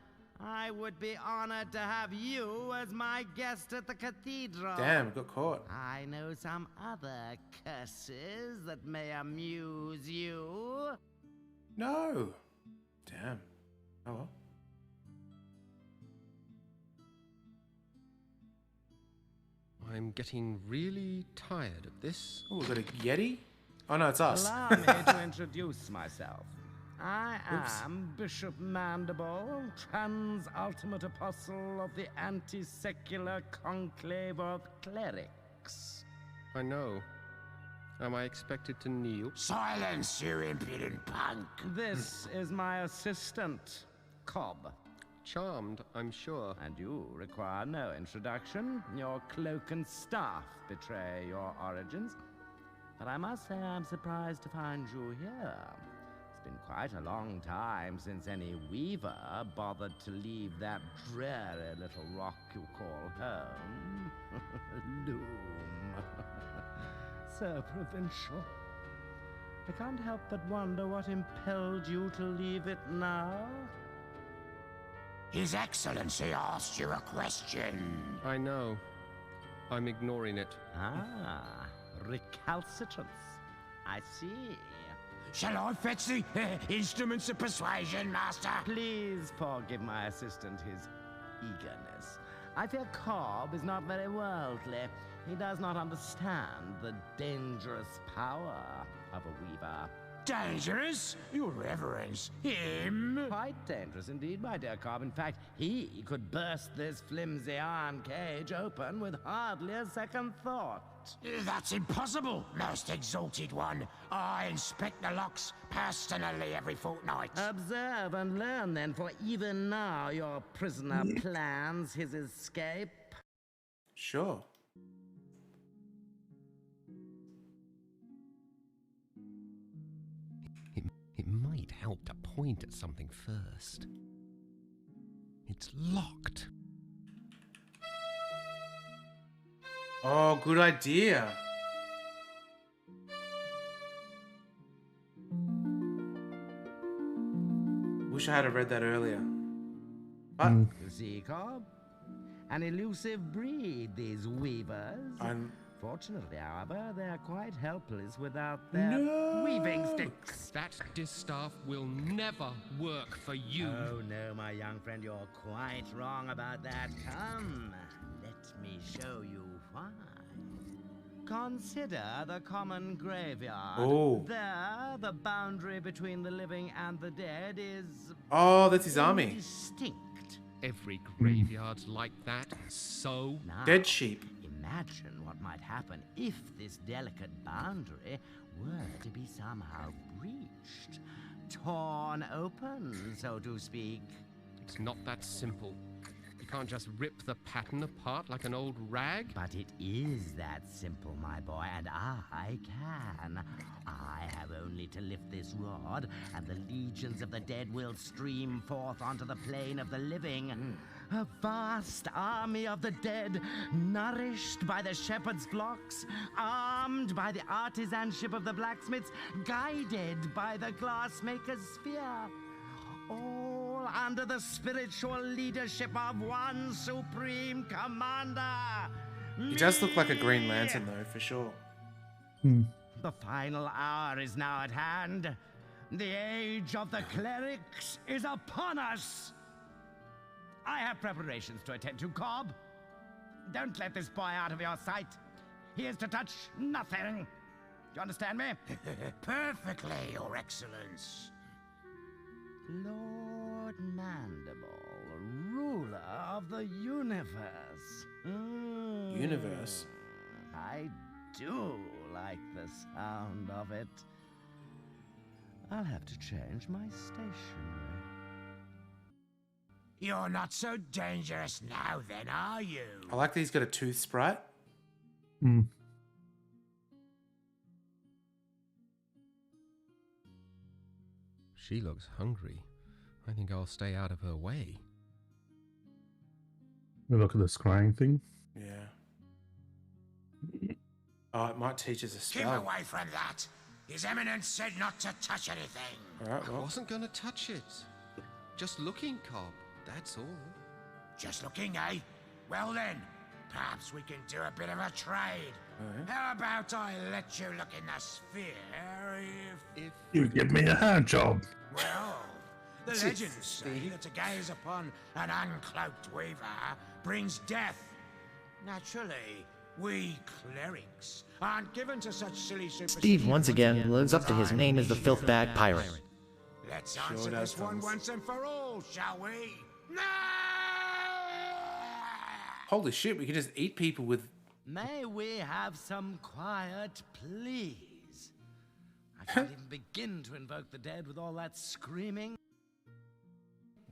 I would be honored to have you as my guest at the cathedral. Damn, got caught. I know some other curses that may amuse you. No. Damn. Oh well. I'm getting really tired of this. Oh, we got a Yeti? Oh no, it's us. Allow me to introduce myself. I Oops. am Bishop Mandible, trans-ultimate apostle of the anti-secular conclave of clerics. I know. Am I expected to kneel? Silence, you impudent punk! This is my assistant, Cobb. Charmed, I'm sure. And you require no introduction. Your cloak and staff betray your origins. But I must say I'm surprised to find you here. It's been quite a long time since any weaver bothered to leave that dreary little rock you call home. Loom. So provincial. I can't help but wonder what impelled you to leave it now. His Excellency asked you a question. I know. I'm ignoring it. Ah, recalcitrance. I see. Shall I fetch the instruments of persuasion, Master? Please forgive my assistant his eagerness. I fear Cobb is not very worldly. He does not understand the dangerous power of a weaver. Dangerous? Your Reverence. Him? Quite dangerous indeed, my dear Cobb. In fact, he could burst this flimsy iron cage open with hardly a second thought. That's impossible, most exalted one. I inspect the locks personally every fortnight. Observe and learn then, for even now your prisoner plans his escape. Sure. It might help to point at something first. It's locked. Oh, good idea. Wish I had read that earlier. But You see, Cobb? An elusive breed, these weavers. Fortunately, however, they're quite helpless without their weaving sticks. That distaff will never work for you. Oh, no, my young friend, you're quite wrong about that. Come, let me show you why. Consider the common graveyard. Oh. There, the boundary between the living and the dead is... Oh, that's his army. Distinct. Every graveyard's like that, so... Now, Dead sheep. imagine what might happen if this delicate boundary were to be somehow breached. Torn open, so to speak. It's not that simple. You can't just rip the pattern apart like an old rag. But it is that simple, my boy, and I can. I have only to lift this rod, and the legions of the dead will stream forth onto the plane of the living. A vast army of the dead, nourished by the shepherd's flocks, armed by the artisanship of the blacksmiths, guided by the glassmaker's spear. All under the spiritual leadership of one supreme commander. He does look like a Green Lantern, though, for sure. The final hour is now at hand. The age of the clerics is upon us. I have preparations to attend to, Cobb. Don't let this boy out of your sight. He is to touch nothing. Do you understand me? Perfectly, Your Excellence. Lord Mandible, ruler of the universe. Universe? I do like the sound of it. I'll have to change my stationery. You're not so dangerous now, then, are you? I like that he's got a tooth sprite. She looks hungry. I think I'll stay out of her way. Look at the scrying thing. Yeah. Oh, it might teach us a Keep spell. away from that. His Eminence said not to touch anything. All right, I well, wasn't going to touch it. Just looking, Cobb. That's all. Just looking, eh? Well then, perhaps we can do a bit of a trade. How about I let you look in the sphere if... You give me a hand job. Well, the legends say that to gaze upon an uncloaked weaver brings death. Naturally, we clerics aren't given to such silly superstitions. Steve once again lives up to his name as the Filthbag Pirate. Let's answer this one once and for all, shall we? No! holy shit, we can just eat people with... May we have some quiet, please? I can't even begin to invoke the dead with all that screaming.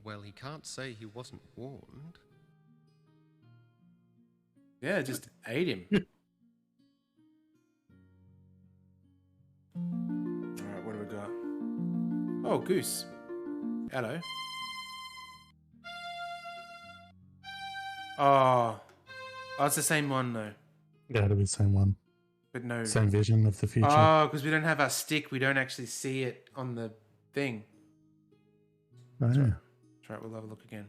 Well, he can't say he wasn't warned. Yeah, just ate him. Alright, what do we got? Oh, goose. Hello. Oh, it's the same one though. Yeah, it'll be the same one. But no. Same vision of the future. Oh, because we don't have our stick. We don't actually see it on the thing. Oh, yeah. That's right, we'll have a look again.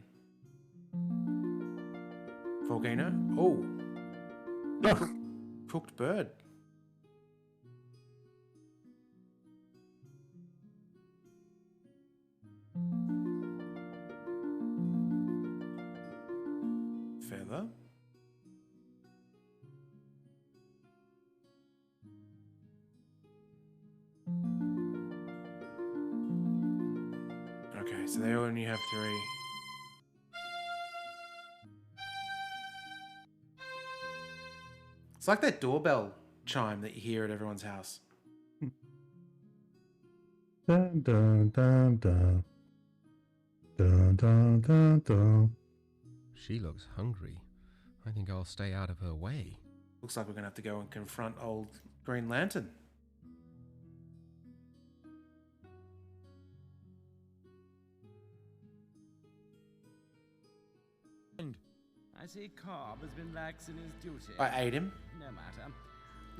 Volcano. Oh. Cooked bird. Feather. Okay, so they only have 3. It's like that doorbell chime that you hear at everyone's house. Dun, dun, dun, dun. Dun, dun, dun, dun. She looks hungry. I think I'll stay out of her way. Looks like we're going to have to go and confront old Green Lantern. I see Cobb has been lax in his duty. I ate him. No matter.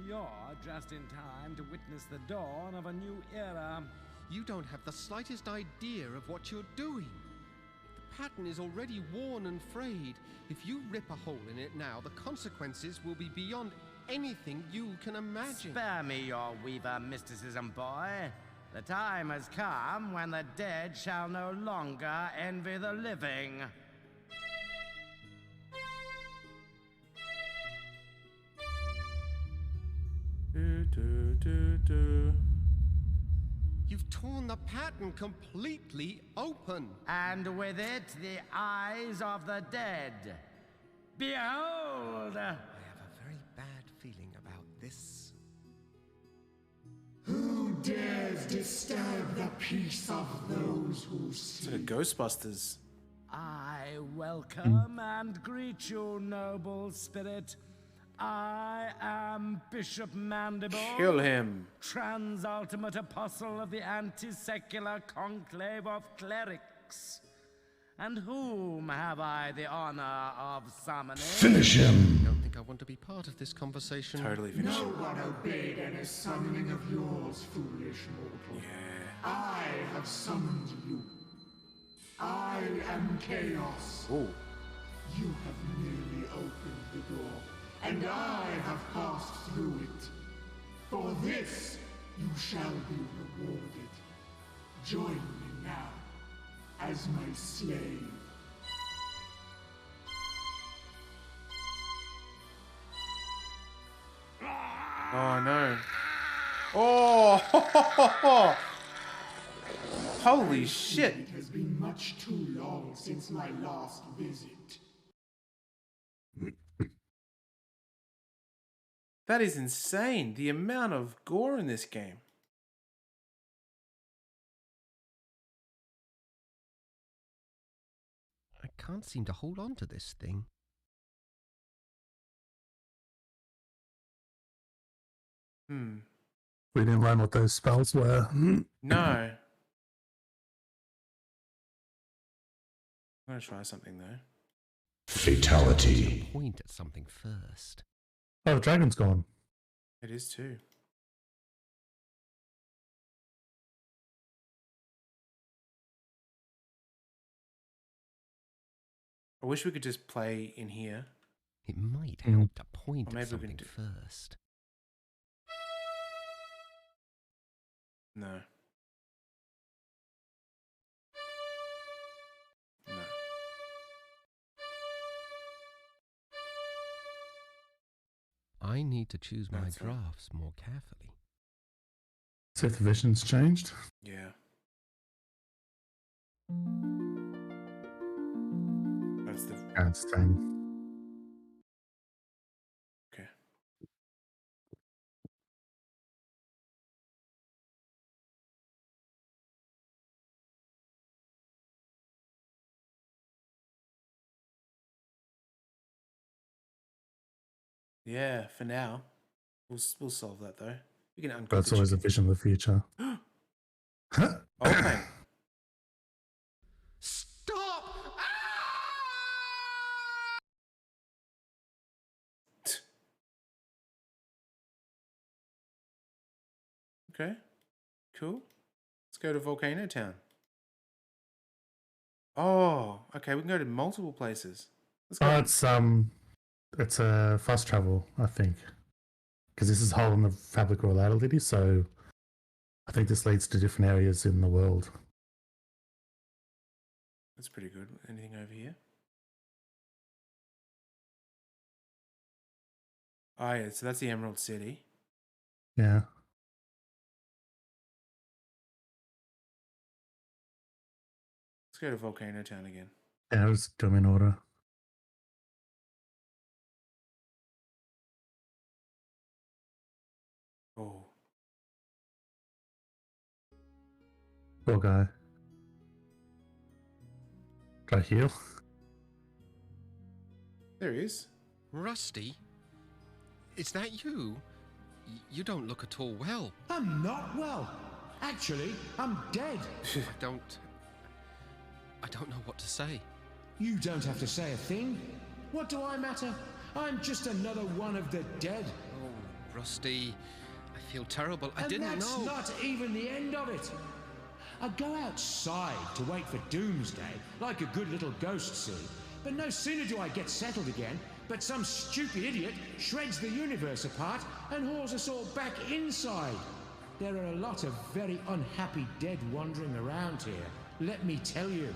You're just in time to witness the dawn of a new era. You don't have the slightest idea of what you're doing. The pattern is already worn and frayed. If you rip a hole in it now, the consequences will be beyond anything you can imagine. Spare me your Weaver mysticism, boy. The time has come when the dead shall no longer envy the living. You've torn the pattern completely open. And with it, the eyes of the dead. Behold! I have a very bad feeling about this. Who dares disturb the peace of those who It's like sleep? Ghostbusters. I welcome and greet you, noble spirit. I am Bishop Mandible. Kill him. Transultimate apostle of the anti-secular conclave of clerics. And whom have I the honor of summoning? Finish him! I don't think I want to be part of this conversation. Totally finish No him. one obeyed any summoning of yours, foolish mortal. Yeah. I have summoned you. I am Chaos. Ooh. You have merely opened the door, and I have passed through it. For this, you shall be rewarded. Join me now, as my slave. Oh, no. Oh! Holy shit. It has been much too long since my last visit. That is insane. The amount of gore in this game. I can't seem to hold on to this thing. We didn't learn what those spells were. No. I'm going to try something though. Fatality. Point at something first. Oh, the dragon's gone. It is too. I wish we could just play in here. It might help to point Or maybe at we can something first. No. No. I need to choose my That's it. drafts more carefully. See if the vision's changed. Yeah. That's the... It's same. Okay. Yeah, for now. We'll solve that though. We can uncook That's the always a chicken. vision of the future. Okay. Stop! Okay. Cool. Let's go to Volcano Town. Oh, okay. We can go to multiple places. Let's go. Oh, it's a fast travel, I think, because this is a hole in the fabric of reality. So I think this leads to different areas in the world. That's pretty good. Anything over here? Oh yeah, so that's the Emerald City. Yeah. Let's go to Volcano Town again. Yeah, let's do them in order. Oh. Poor guy. Try heal. There he is. Rusty? Is that you? You don't look at all well. I'm not well. Actually, I'm dead. I don't know what to say. You don't have to say a thing. What do I matter? I'm just another one of the dead. Oh, Rusty, I feel terrible. I didn't that's know. Not even the end of it. I go outside to wait for doomsday, like a good little ghost see. But no sooner do I get settled again, but some stupid idiot shreds the universe apart and hauls us all back inside. There are a lot of very unhappy dead wandering around here, let me tell you.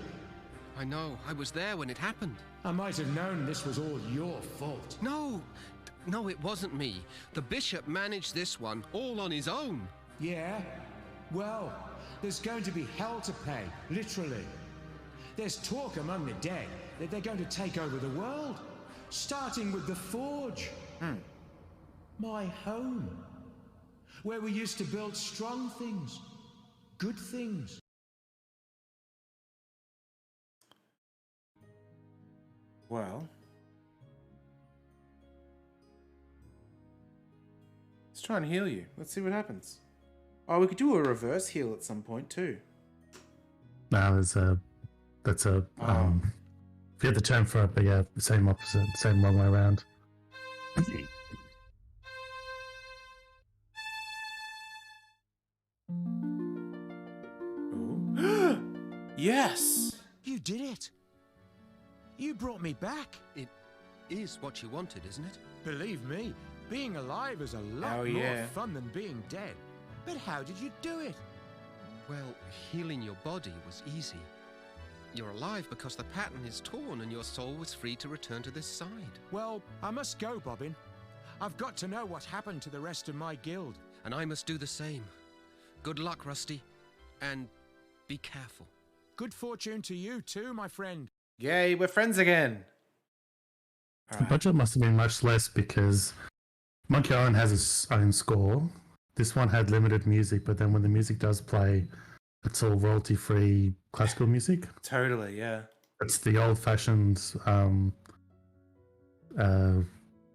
I know. I was there when it happened. I might have known this was all your fault. No, it wasn't me. The bishop managed this one all on his own. Yeah? Well, there's going to be hell to pay, literally. There's talk among the dead that they're going to take over the world, starting with the Forge. My home, where we used to build strong things, good things. Well. Let's try and heal you. Let's see what happens. Oh, we could do a reverse heal at some point too. No, that's a forget the term for it, but yeah, same opposite, same wrong way around. Ooh. Yes! You did it. You brought me back. It is what you wanted, isn't it? Believe me, being alive is a lot Oh, more yeah. fun than being dead. But how did you do it? Well, healing your body was easy. You're alive because the pattern is torn and your soul was free to return to this side. Well, I must go, Bobbin. I've got to know what happened to the rest of my guild. And I must do the same. Good luck, Rusty. And be careful. Good fortune to you too, my friend. Yay, we're friends again! The budget must have been much less because Monkey Island has its own score. This one had limited music, but then when the music does play, it's all royalty-free classical music. Totally, yeah. It's the old-fashioned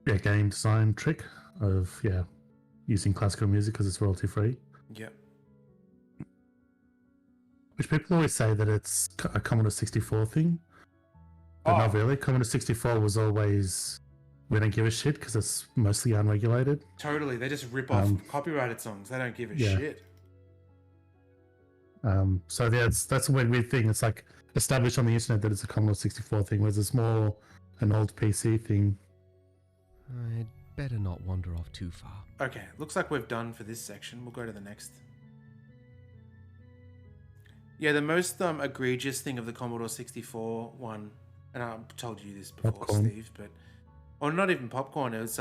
game design trick of using classical music because it's royalty-free. Yep. Which people always say that it's a Commodore 64 thing, but not really. Commodore 64 was always, we don't give a shit because it's mostly unregulated. Totally, they just rip off copyrighted songs. They don't give a shit. So that's a weird thing. It's like established on the internet that it's a Commodore 64 thing, whereas it's more an old PC thing. I'd better not wander off too far. Okay, looks like we've done for this section. We'll go to the next. Yeah, the most egregious thing of the Commodore 64 one, and I've told you this before, Popcorn. Steve, but... Or not even popcorn, it was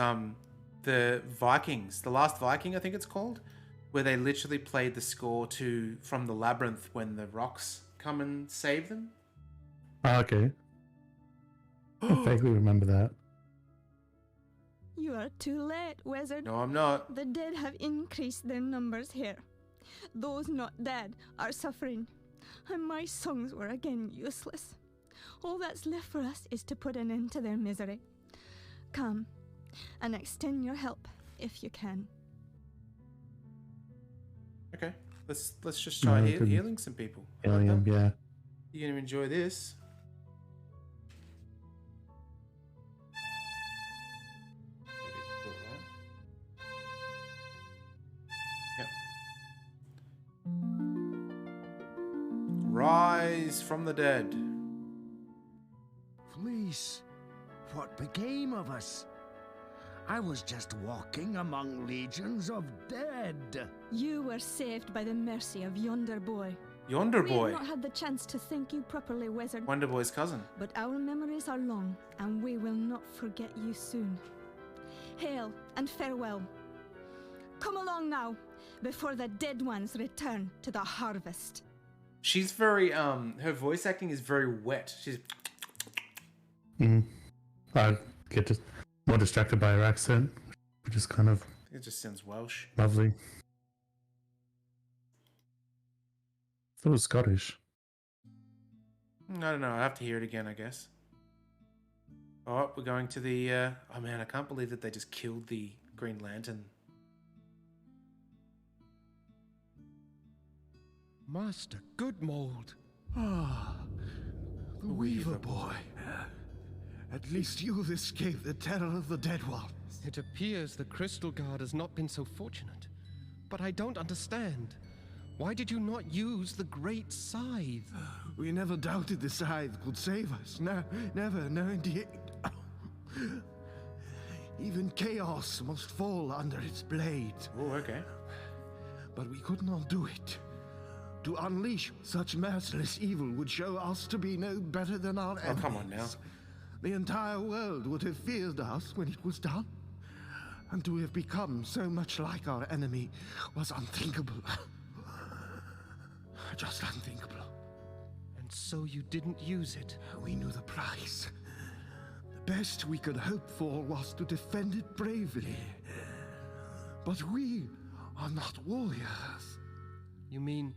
the Vikings, the Last Viking, I think it's called, where they literally played the score from the Labyrinth when the rocks come and save them. Oh, okay. I vaguely remember that. You are too late, wizard. No, I'm not. The dead have increased their numbers here. Those not dead are suffering, and my songs were again useless. All that's left for us is to put an end to their misery. Come, and extend your help, if you can. Okay, let's just try No, healing some people. Yeah. You're gonna enjoy this. Yep. Rise from the dead. Fleece, what became of us? I was just walking among legions of dead. You were saved by the mercy of yonder boy. Yonder We boy. have not had the chance to thank you properly, wizard. Wonder Boy's cousin. But our memories are long, and we will not forget you soon. Hail and farewell. Come along now, before the dead ones return to the harvest. She's very her voice acting is very wet. She's I get just more distracted by her accent, which is kind of it just sounds Welsh. lovely. I thought it was Scottish. I don't know. I have to hear it again, I guess. Oh, we're going to the oh man, I can't believe that they just killed the Green Lantern. Master Goodmold. Ah, the Weaver boy. At least you've escaped the terror of the Dead Ones. It appears the Crystal Guard has not been so fortunate. But I don't understand. Why did you not use the Great Scythe? We never doubted the scythe could save us. No, never, no indeed. Even chaos must fall under its blade. Oh, okay. But we could not do it. To unleash such merciless evil would show us to be no better than our enemies. Oh, come on now. The entire world would have feared us when it was done. And to have become so much like our enemy was unthinkable. Just unthinkable. And so you didn't use it? We knew the price. The best we could hope for was to defend it bravely. But we are not warriors. You mean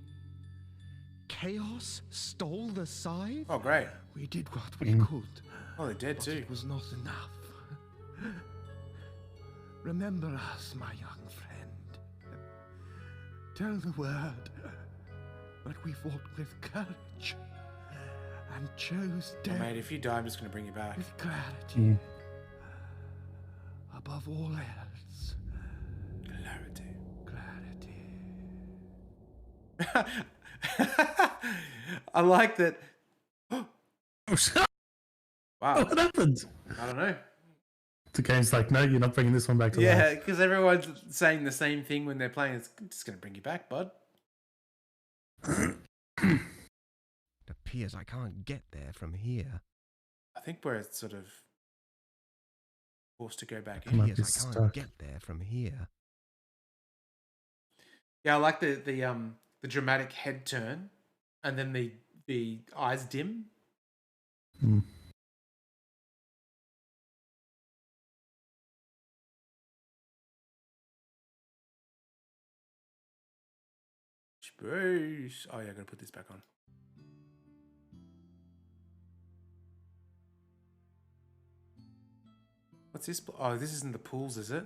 Chaos stole the scythe? Oh, great. We did what we could. Oh, they did but too. It was not enough. Remember us, my young friend. Tell the word that we fought with courage and chose death Mate, if you die, I'm just going to bring you back. with clarity. Above all else, clarity. I like that. Wow. What happened? I don't know. The game's like, no, you're not bringing this one back to Yeah, life. because everyone's saying the same thing when they're playing. It's just going to bring you back, bud. It appears I can't get there from here. I think we're sort of forced to go back I in. might Appears be I can't stuck. get there from here. Yeah, I like the dramatic head turn, and then the eyes dim. Hmm. Space. Oh yeah, I gotta put this back on. What's this? Oh, this isn't the pools, is it?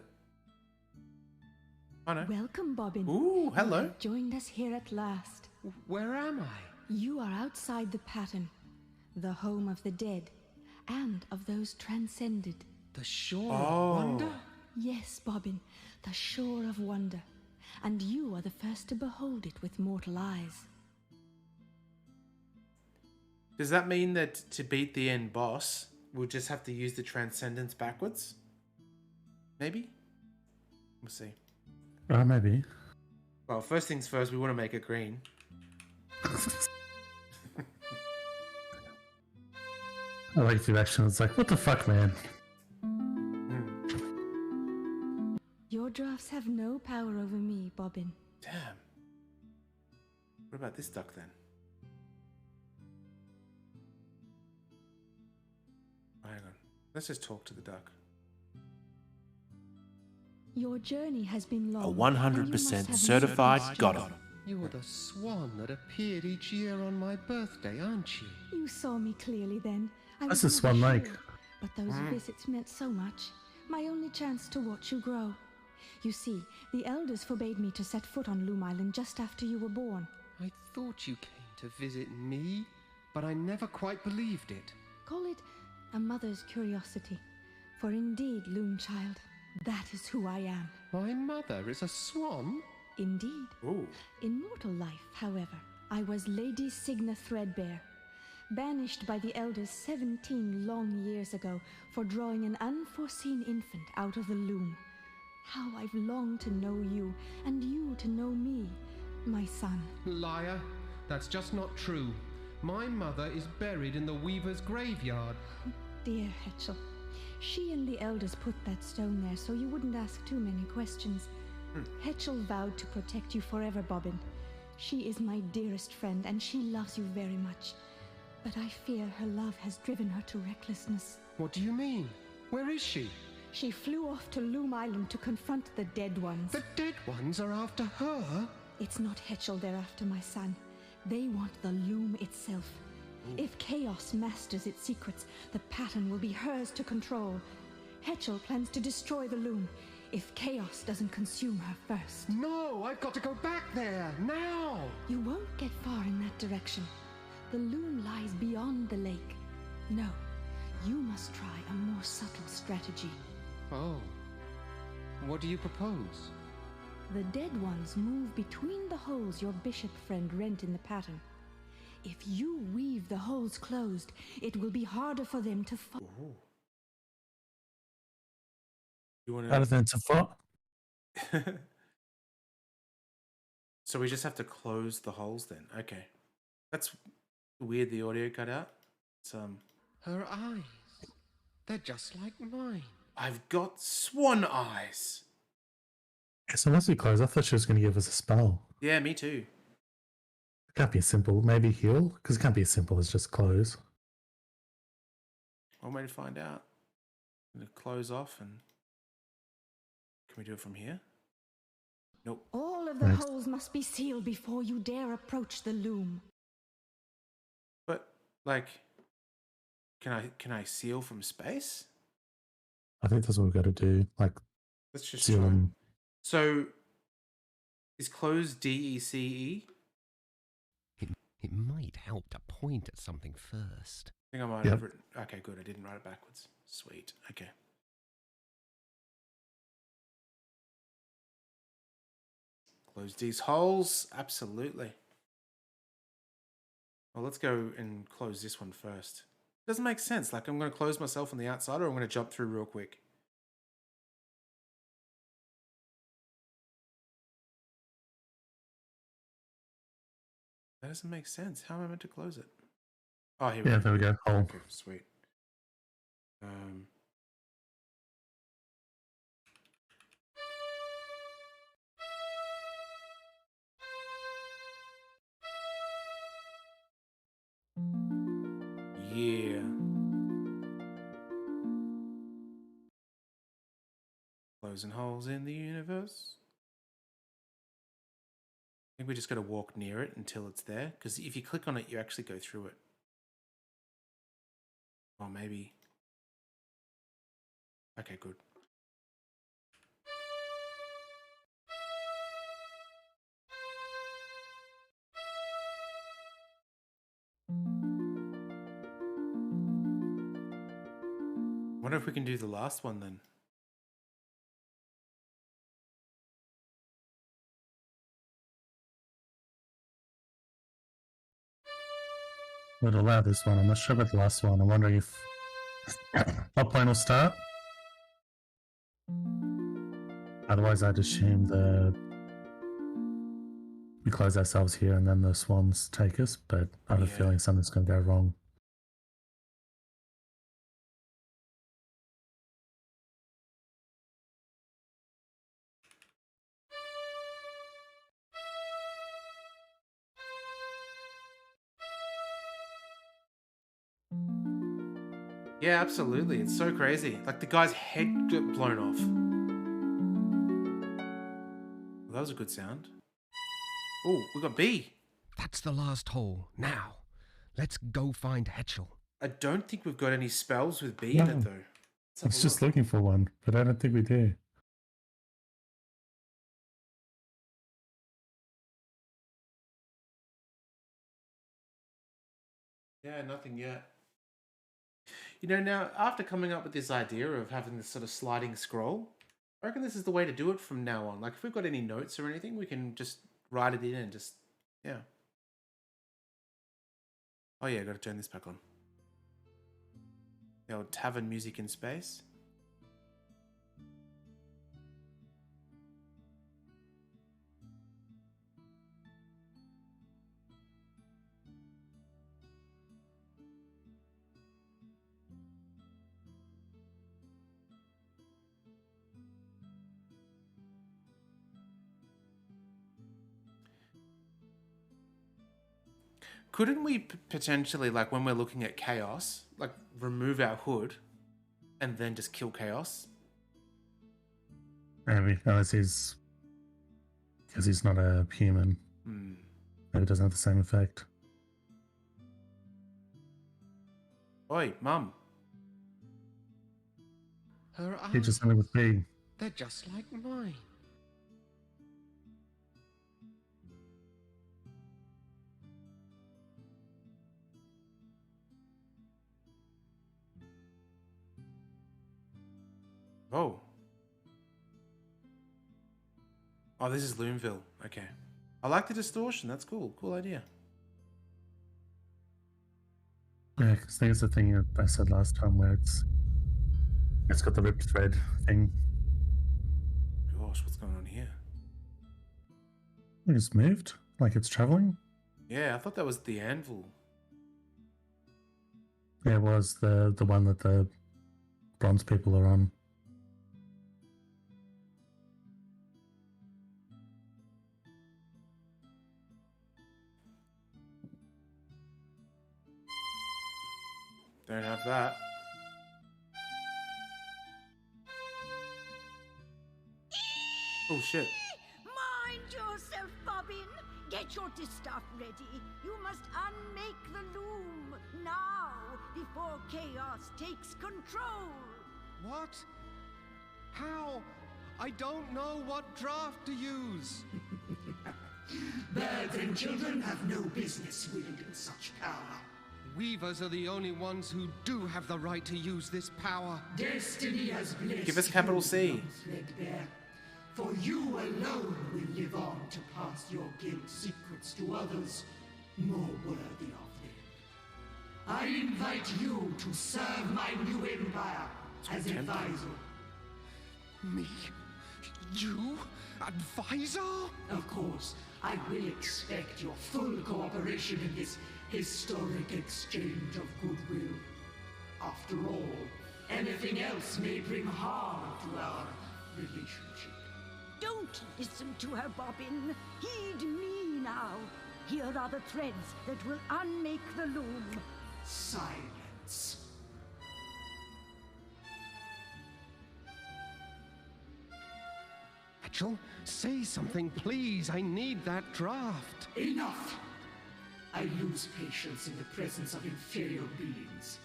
Oh no. Welcome, Bobbin. Ooh, hello. You have joined us here at last. Where am I? You are outside the pattern, the home of the dead, and of those transcended. The Shore Oh. of Wonder? Yes, Bobbin, the shore of wonder. And you are the first to behold it with mortal eyes. Does that mean that to beat the end boss, we'll just have to use the transcendence backwards? Maybe? We'll see. Maybe. Well, first things first, we want to make it green. I like the reaction. It's like, what the fuck, man? Your drafts have no power over me, Bobbin. Damn. What about this duck then? Hang on. Let's just talk to the duck. Your journey has been long. A 100% certified got him. You're the swan that appeared each year on my birthday, aren't you? You saw me clearly then. I That's was a Swan never Lake. sure, but those visits meant so much. My only chance to watch you grow. You see, the elders forbade me to set foot on Loom Island just after you were born. I thought you came to visit me, but I never quite believed it. Call it a mother's curiosity. For indeed, Loom Child, that is who I am. My mother is a swan? Indeed. Ooh. In mortal life, however, I was Lady Signa Threadbare, banished by the elders 17 long years ago for drawing an unforeseen infant out of the loom. How I've longed to know you, and you to know me, my son. Liar. That's just not true. My mother is buried in the weaver's graveyard. Dear Hetchel, she and the elders put that stone there so you wouldn't ask too many questions. Hetchel vowed to protect you forever, Bobbin. She is my dearest friend, and she loves you very much. But I fear her love has driven her to recklessness. What do you mean? Where is she? She flew off to Loom Island to confront the Dead Ones. The Dead Ones are after her? It's not Hetchel they're after, my son. They want the Loom itself. If Chaos masters its secrets, the pattern will be hers to control. Hetchel plans to destroy the Loom if Chaos doesn't consume her first. No, I've got to go back there, now! You won't get far in that direction. The Loom lies beyond the lake. No, you must try a more subtle strategy. Oh. What do you propose? The Dead Ones move between the holes your bishop friend rent in the pattern. If you weave the holes closed, it will be harder for them to fall. You want Better than to fought. So we just have to close the holes then. Okay. That's weird the audio cut out. It's Her eyes. They're just like mine. I've got swan eyes. So once we close, I thought she was going to give us a spell. Yeah, me too. It can't be as simple. Maybe heal? Because it can't be as simple as just close. One way to find out. I'm gonna close off and can we do it from here? Nope. All of the holes must be sealed before you dare approach the Loom. But like, can I seal from space? I think that's what we've got to do. Like, Let's just seal try. them. So is close DECE? It might help to point at something first. I think I might Yep. have written. Okay, good. I didn't write it backwards. Sweet. Okay. Close these holes. Absolutely. Well, let's go and close this one first. Doesn't make sense. Like, I'm going to close myself on the outside, or I'm going to jump through real quick. That doesn't make sense. How am I meant to close it? Oh, here we Yeah, go. there we go. Hole. Okay, sweet. Yeah. Closing holes in the universe. I think we just got to walk near it until it's there. Because if you click on it, you actually go through it. Or maybe. Okay, good. Wonder if we can do the last one then. would allow this one. I'm not sure about the last one. I'm wondering if what point will start. Otherwise, I'd assume we close ourselves here and then the swans take us, but I have a feeling something's going to go wrong. Yeah, absolutely. It's so crazy. Like the guy's head got blown off. Well, that was a good sound. Oh, we got B. That's the last hole. Now, let's go find Hetchel. I don't think we've got any spells with B in it though. It's just looking for one, but I don't think we do. Yeah, nothing yet. You know, now, after coming up with this idea of having this sort of sliding scroll, I reckon this is the way to do it from now on. Like, if we've got any notes or anything, we can just write it in and just, yeah. Oh yeah, gotta turn this back on. The old tavern music in space. Couldn't we potentially, like when we're looking at chaos, like remove our hood and then just kill chaos? Maybe, because he's not a human. Maybe it doesn't have the same effect. Oi, Mum. Her eyes. He just something with B. They're just like mine. Oh. Oh, this is Loomville. Okay. I like the distortion. That's cool. Cool idea. Yeah, because I think it's the thing that I said last time where it's got the ripped thread thing. Gosh, what's going on here? It just moved, like it's traveling. Yeah, I thought that was the anvil. Yeah, it was the one that the bronze people are on. Don't have that. Oh shit. Mind yourself, Bobbin. Get your distaff ready. You must unmake the loom now before chaos takes control. What? How? I don't know what draft to use. Birds and children have no business wielding such power. Weavers are the only ones who do have the right to use this power. Destiny has blessed Give us capital C. you, threadbare. For you alone will live on to pass your guild secrets to others more worthy of them. I invite you to serve my new empire as advisor. Me? You? Advisor? Of course, I will expect your full cooperation in this historic exchange of goodwill. After all, anything else may bring harm to our relationship. Don't listen to her, Bobbin. Heed me now. Here are the threads that will unmake the loom. Silence. Hetchel, say something, please. I need that draft. Enough! I lose patience in the presence of inferior beings.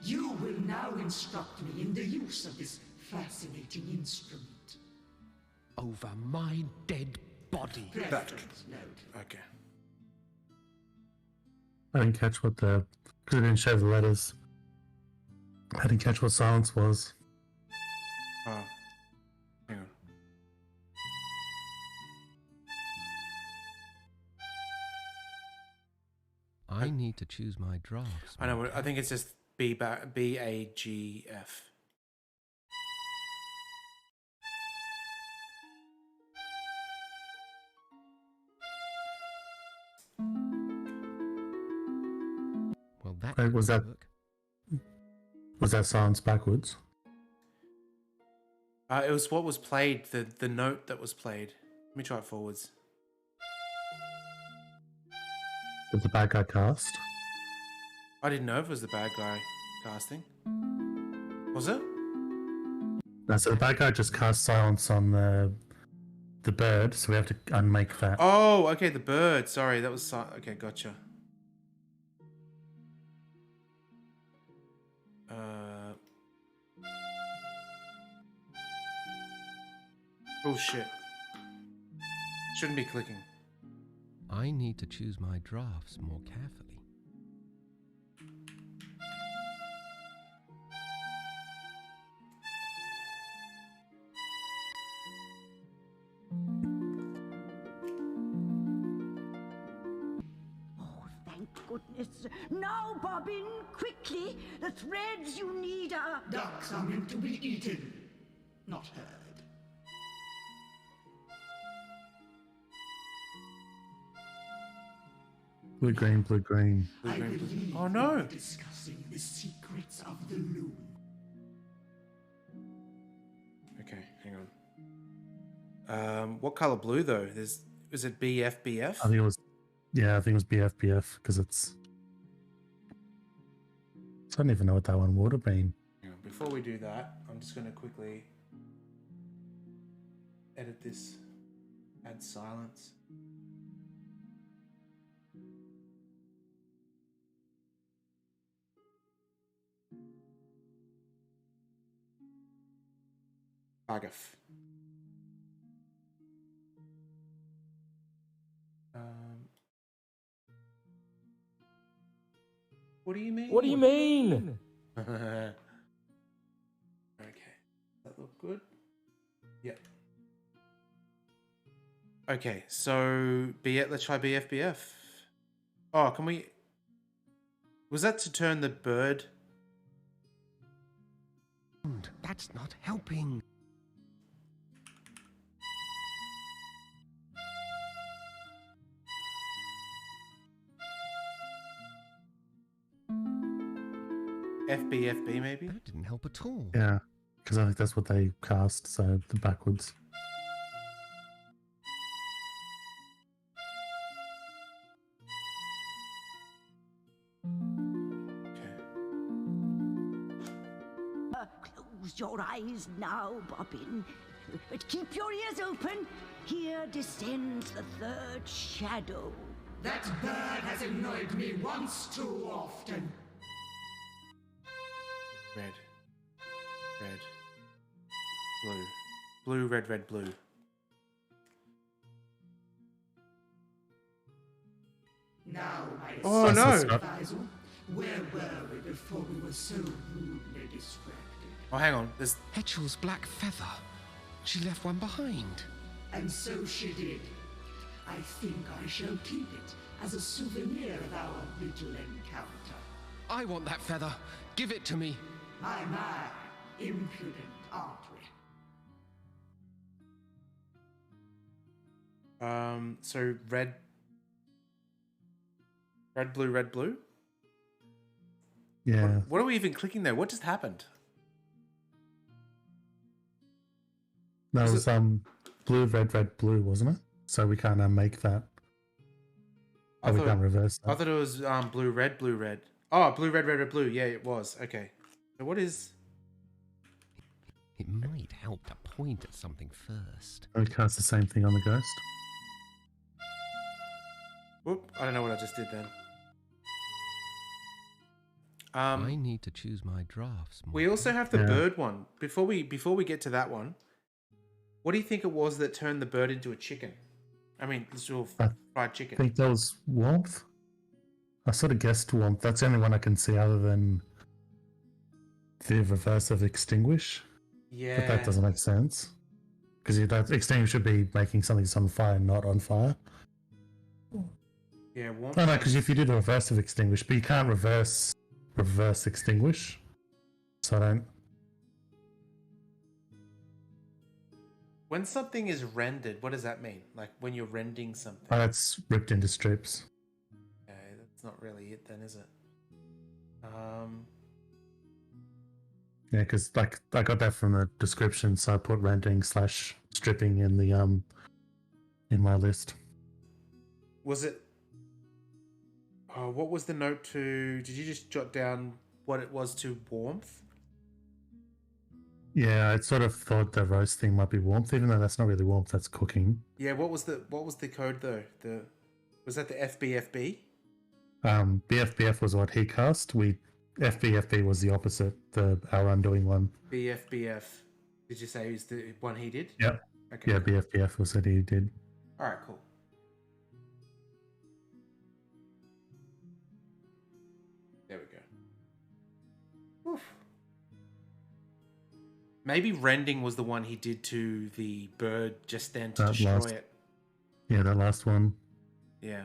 You will now instruct me in the use of this fascinating instrument. Over my dead body. Preference note. Okay. I didn't catch what because it didn't show the letters. I didn't catch what silence was. Oh. Hang on. I need need to choose my drafts. I know. I think it's just BAGF. Well, that Wait, was that work. was that silence backwards? It was what was played. The note that was played. Let me try it forwards. Did the bad guy cast? I didn't know if it was the bad guy casting. Was it? No, so the bad guy just cast silence on the bird, so we have to unmake that. Oh, okay, the bird. Sorry, that was okay. Gotcha. Oh shit! Shouldn't be clicking. I need to choose my drafts more carefully. Oh, thank goodness. Now, Bobbin, quickly. The threads you need are... Ducks are meant to be eaten, not heard. Blue green, blue green. I believe Oh no! we are discussing the secrets of the loom. Okay, hang on. What color blue though? Is it BFBF? I think it was, yeah, I think it was BFBF because it's. I don't even know what that one would have been. Hang on, before we do that, I'm just going to quickly edit this. Add silence. Bagaf. What do you mean? What do you mean? Okay. That look good? Yep. Okay, so let's try BFBF. Oh, can we... Was that to turn the bird? That's not helping. FBFB maybe? That didn't help at all. Yeah, because I think that's what they cast, so the backwards. Close your eyes now, Bobbin. But keep your ears open. Here descends the third shadow. That bird has annoyed me once too often. Red. Red. Blue. Blue, red, red, blue. Now, my Oh no! Faisal, where were we before we were so rudely distracted? Oh, hang on. There's Hetchel's black feather. She left one behind. And so she did. I think I shall keep it as a souvenir of our little encounter. I want that feather. Give it to me. My, impudent, aren't we? So red, blue, red, blue? Yeah. What are we even clicking there? What just happened? That was blue, red, red, blue, wasn't it? So we can't make that. Oh, we can't reverse that. I thought it was blue, red, blue, red. Oh, blue, red, red, red, blue. Yeah, it was. Okay. So what is... It might help to point at something first. We cast the same thing on the ghost. Whoop, I don't know what I just did then. I need to choose my drafts more. We also have the bird one. Before we get to that one, what do you think it was that turned the bird into a chicken? I mean, this little fried chicken. I think that was warmth. I sort of guessed warmth. That's the only one I can see other than the reverse of extinguish. Yeah. But that doesn't make sense. Because that extinguish should be making something on fire, not on fire. Yeah, warmth. No, because if you do the reverse of extinguish, but you can't reverse extinguish. So I don't. When something is rendered, what does that mean? Like when you're rendering something? Oh, it's ripped into strips. Okay, that's not really it then, is it? Yeah, because like I got that from the description, so I put rendering / stripping in the in my list. Was it? Oh, what was the note to? Did you just jot down what it was to warmth? Yeah, I sort of thought the roast thing might be warmth, even though that's not really warmth, that's cooking. Yeah, what was the code though? Was that the FBFB? BFBF was what he cast. FBFB was the opposite, our undoing one. BFBF. Did you say is the one he did? Yeah. Okay. Yeah, BFBF was what he did. All right, cool. There we go. Oof. Maybe rending was the one he did to the bird just then to destroy it. Yeah, that last one. Yeah.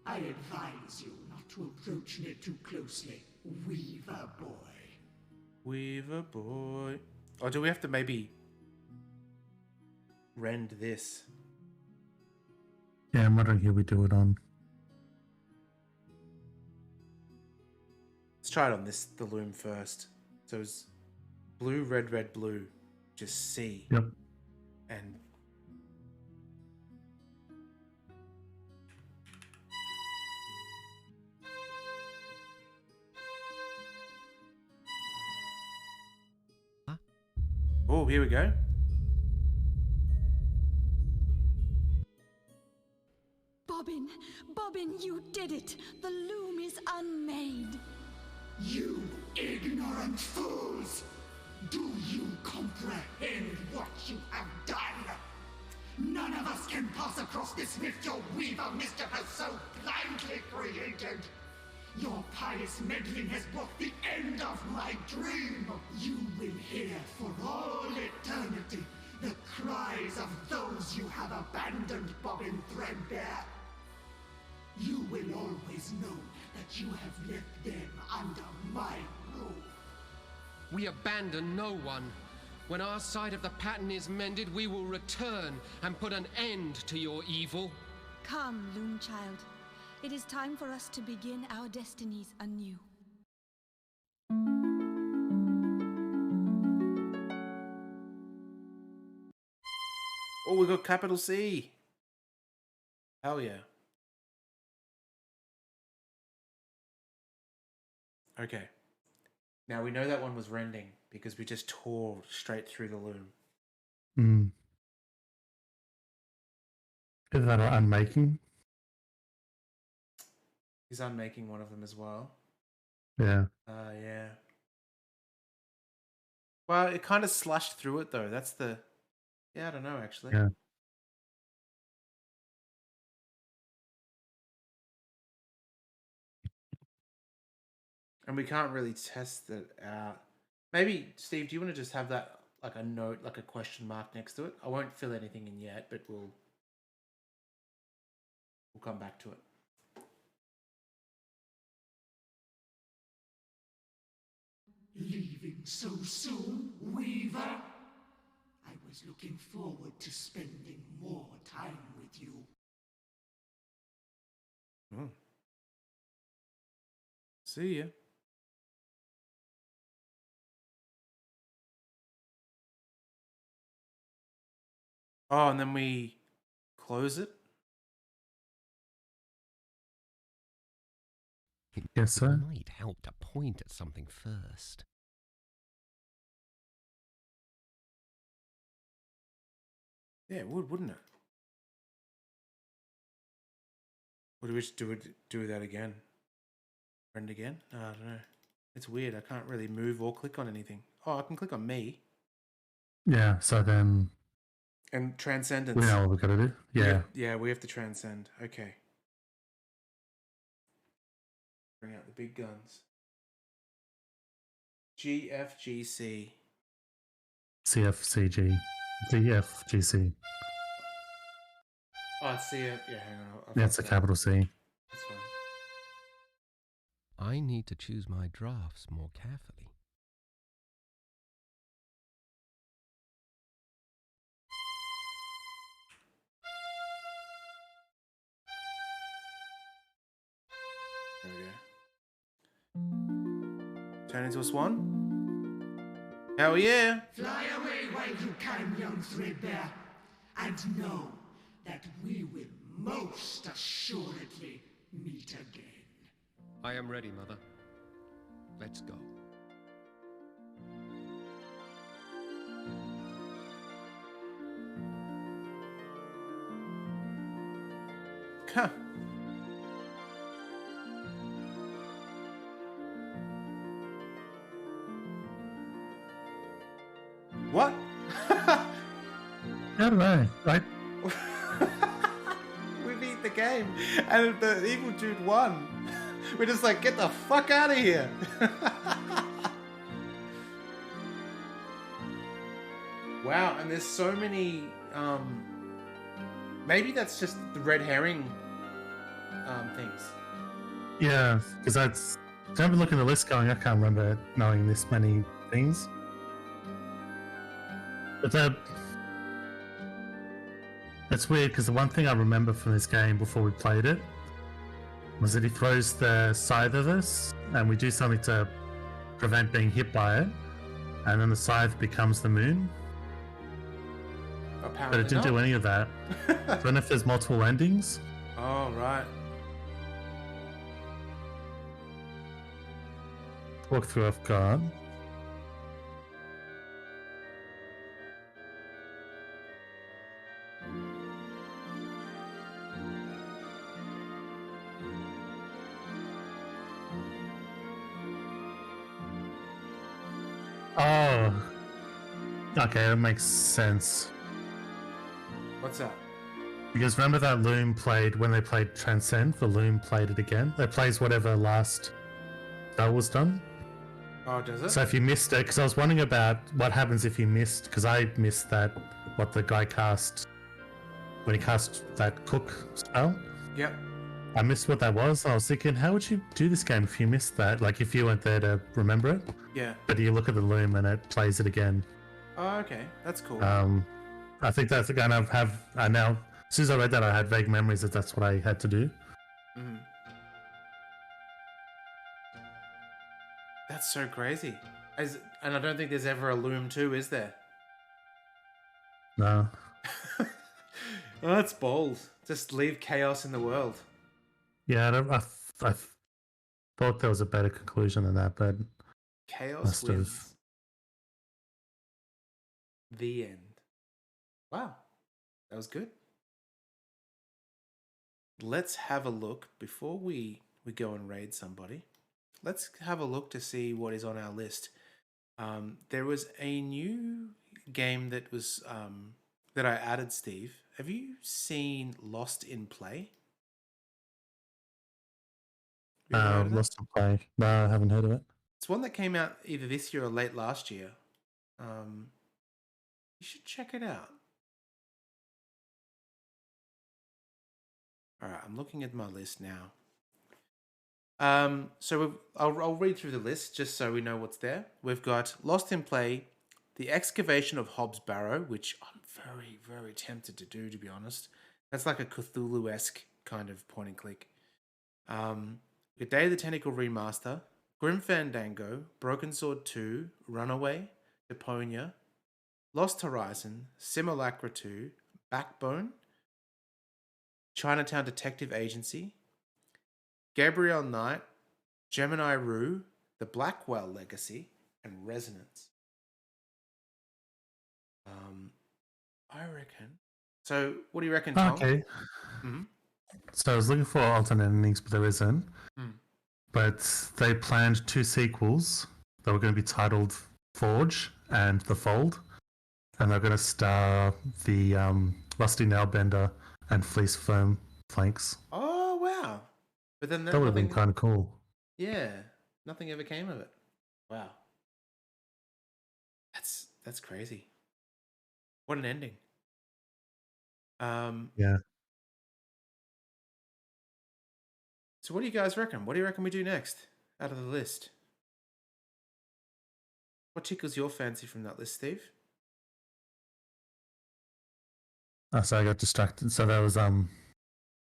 I advise you not to approach me too closely, Weaver boy. Weaver boy. Or do we have to maybe rend this? Yeah, I'm wondering who we do it on. Let's try it on the loom first. So it's blue, red, blue. Just C. Yep. And oh, here we go. Bobbin, you did it! The loom is unmade! You ignorant fools! Do you comprehend what you have done? None of us can pass across this rift your weaver mischief has so blindly created. Your pious meddling has brought the end of my dream. You will hear for all eternity the cries of those you have abandoned, Bobbin Threadbare. You will always know that you have left them under my roof. We abandon no one. When our side of the pattern is mended, we will return and put an end to your evil. Come, Loom Child. It is time for us to begin our destinies anew. Oh, we got capital C. Hell yeah. Okay. Now we know that one was rending because we just tore straight through the loom. Hmm. Is that or unmaking? He's unmaking one of them as well. Yeah. Yeah. Well, it kind of slushed through it though. That's the... Yeah, I don't know actually. Yeah. And we can't really test it out. Maybe, Steve, do you want to just have that, like a note, like a question mark next to it? I won't fill anything in yet, but we'll come back to it. Leaving so soon, Weaver? I was looking forward to spending more time with you. See ya. Oh, and then we close it? Yes, sir. It might help to point at something first. Yeah, it would, wouldn't it? Or do we just do that again? Friend again? No, I don't know. It's weird. I can't really move or click on anything. Oh, I can click on me. Yeah, so then And transcendence. we know what we've got to do. Yeah. Yeah, we have to transcend. Okay. Bring out the big guns. GFGC. CFCG. CFGC. Oh, I see it. Yeah, hang on. Yeah, it's a capital C. That's fine. I need to choose my drafts more carefully. There we go. Turn into a swan? Hell yeah! Fly away while you can, young threadbare, and know that we will most assuredly meet again. I am ready, Mother. Let's go. Huh. What? I don't know. Right? We beat the game, and the evil dude won. We're just like, get the fuck out of here. Wow, and there's so many. Maybe that's just the red herring things. Yeah, because that's. I remember looking at the list going, I can't remember knowing this many things. But it's weird because the one thing I remember from this game before we played it was that he throws the scythe at us and we do something to prevent being hit by it, and then the scythe becomes the moon. Apparently but it didn't do any of that. I don't know if there's multiple endings. Oh, right. Walk through off guard. Oh. Okay, that makes sense. What's that? Because remember that Loom played, when they played Transcend, the Loom played it again. It plays whatever last spell was done. Oh, does it? So if you missed it, because I was wondering about what happens if you missed, because I missed that, what the guy cast, when he cast that cook spell. Yep. I missed what that was. I was thinking, how would you do this game if you missed that? Like if you weren't there to remember it? Yeah. But you look at the Loom and it plays it again. Oh, okay. That's cool. I think that's the kind of I now, as soon as I read that, I had vague memories that that's what I had to do. Mm. That's so crazy. And I don't think there's ever a Loom 2, is there? No. Oh, that's bold. Just leave chaos in the world. Yeah, I thought there was a better conclusion than that, but Chaos must wins. have. The end. Wow. That was good. Let's have a look before we go and raid somebody. Let's have a look to see what is on our list. There was a new game that was that I added, Steve. Have you seen Lost in Play? You ever heard of that? Lost in Play. No, I haven't heard of it. It's one that came out either this year or late last year. You should check it out. All right, I'm looking at my list now. I'll read through the list just so we know what's there. We've got Lost in Play, The Excavation of Hobbs Barrow, which I'm very, very tempted to do, to be honest. That's like a Cthulhu-esque kind of point and click. Day of the Tentacle Remaster, Grim Fandango, Broken Sword 2, Runaway, Deponia, Lost Horizon, Simulacra 2, Backbone, Chinatown Detective Agency, Gabriel Knight, Gemini Rue, The Blackwell Legacy, and Resonance. I reckon. So, what do you reckon, Tom? Okay. Mm-hmm. So I was looking for alternate endings, but there isn't. Mm. But they planned 2 sequels that were going to be titled Forge and The Fold. And they're going to star the Rusty Nailbender and Fleece Firm Flanks. Oh, wow. But then that would have been kind of cool. Yeah. Nothing ever came of it. Wow. That's crazy. What an ending. Yeah. So what do you guys reckon? What do you reckon we do next out of the list? What tickles your fancy from that list, Steve? Oh, so I got distracted. So there was someone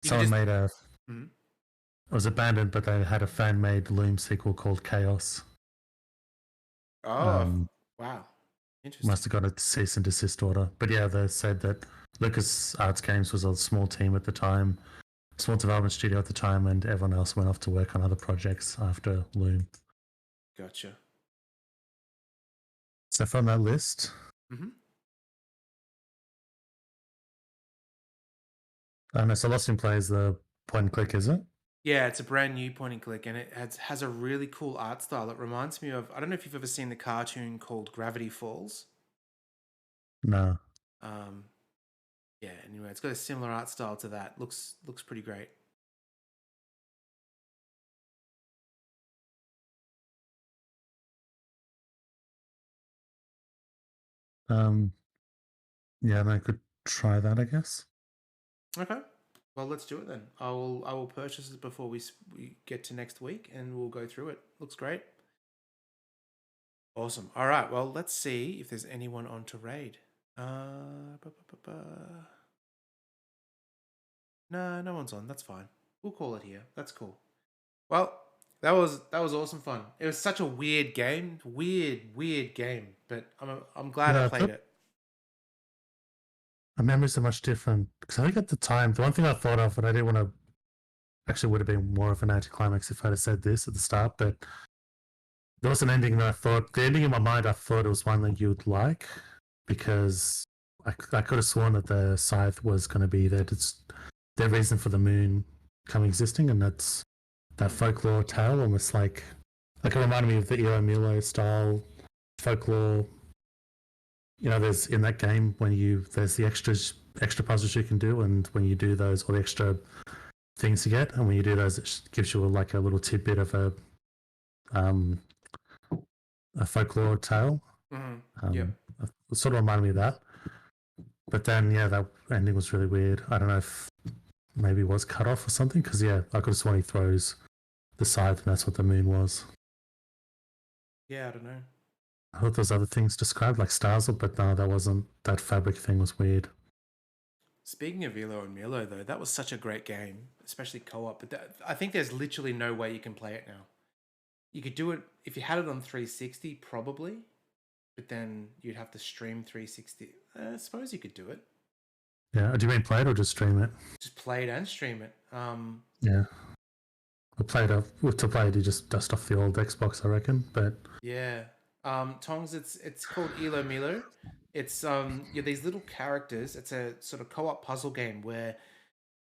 just- made a. Mhm. It was abandoned, but they had a fan-made Loom sequel called Chaos. Oh, wow. Interesting. Must have got a cease and desist order. But yeah, they said that Lucas Arts Games was a small team at the time, small development studio at the time, and everyone else went off to work on other projects after Loom. Gotcha. So from that list, Mm-hmm. so Lost in Play is the point and click, is it? Yeah, it's a brand new point and click, and it has a really cool art style. It reminds me of, I don't know if you've ever seen the cartoon called Gravity Falls. No. Yeah, anyway, it's got a similar art style to that. Looks pretty great. Yeah, I could try that, I guess. Okay. Well, let's do it then. I will purchase it before we get to next week, and we'll go through it. Looks great. Awesome. All right. Well, let's see if there's anyone on to raid. No, no one's on. That's fine. We'll call it here. That's cool. Well, that was awesome fun. It was such a weird game. Weird game. But I'm glad I played it. My memories are much different because I think at the time, the one thing I thought of, and I didn't want to, actually would have been more of an anticlimax if I'd have said this at the start, but there was an ending that I thought, the ending in my mind, I thought it was one that you'd like because I could have sworn that the scythe was going to be that it's their reason for the moon coming existing, and that's that folklore tale, almost like it reminded me of the Elo Milo style folklore. You know, there's in that game there's the extra puzzles you can do, and when you do those, all the extra things you get, and when you do those, it gives you like a little tidbit of a folklore tale. Mm-hmm. Yeah, it sort of reminded me of that. But then, yeah, that ending was really weird. I don't know if maybe it was cut off or something, because yeah, I could have sworn he throws the scythe, and that's what the moon was. Yeah, I don't know. I thought those other things described like stars, but no, that wasn't. That fabric thing was weird. Speaking of Elo and Milo, though, that was such a great game, especially co-op. But I think there's literally no way you can play it now. You could do it if you had it on 360, probably, but then you'd have to stream 360. I suppose you could do it. Yeah, do you mean play it or just stream it? Just play it and stream it. Yeah. To play it, you just dust off the old Xbox, I reckon. But yeah. Tongs, it's called Elo Milo. It's these little characters. It's a sort of co-op puzzle game where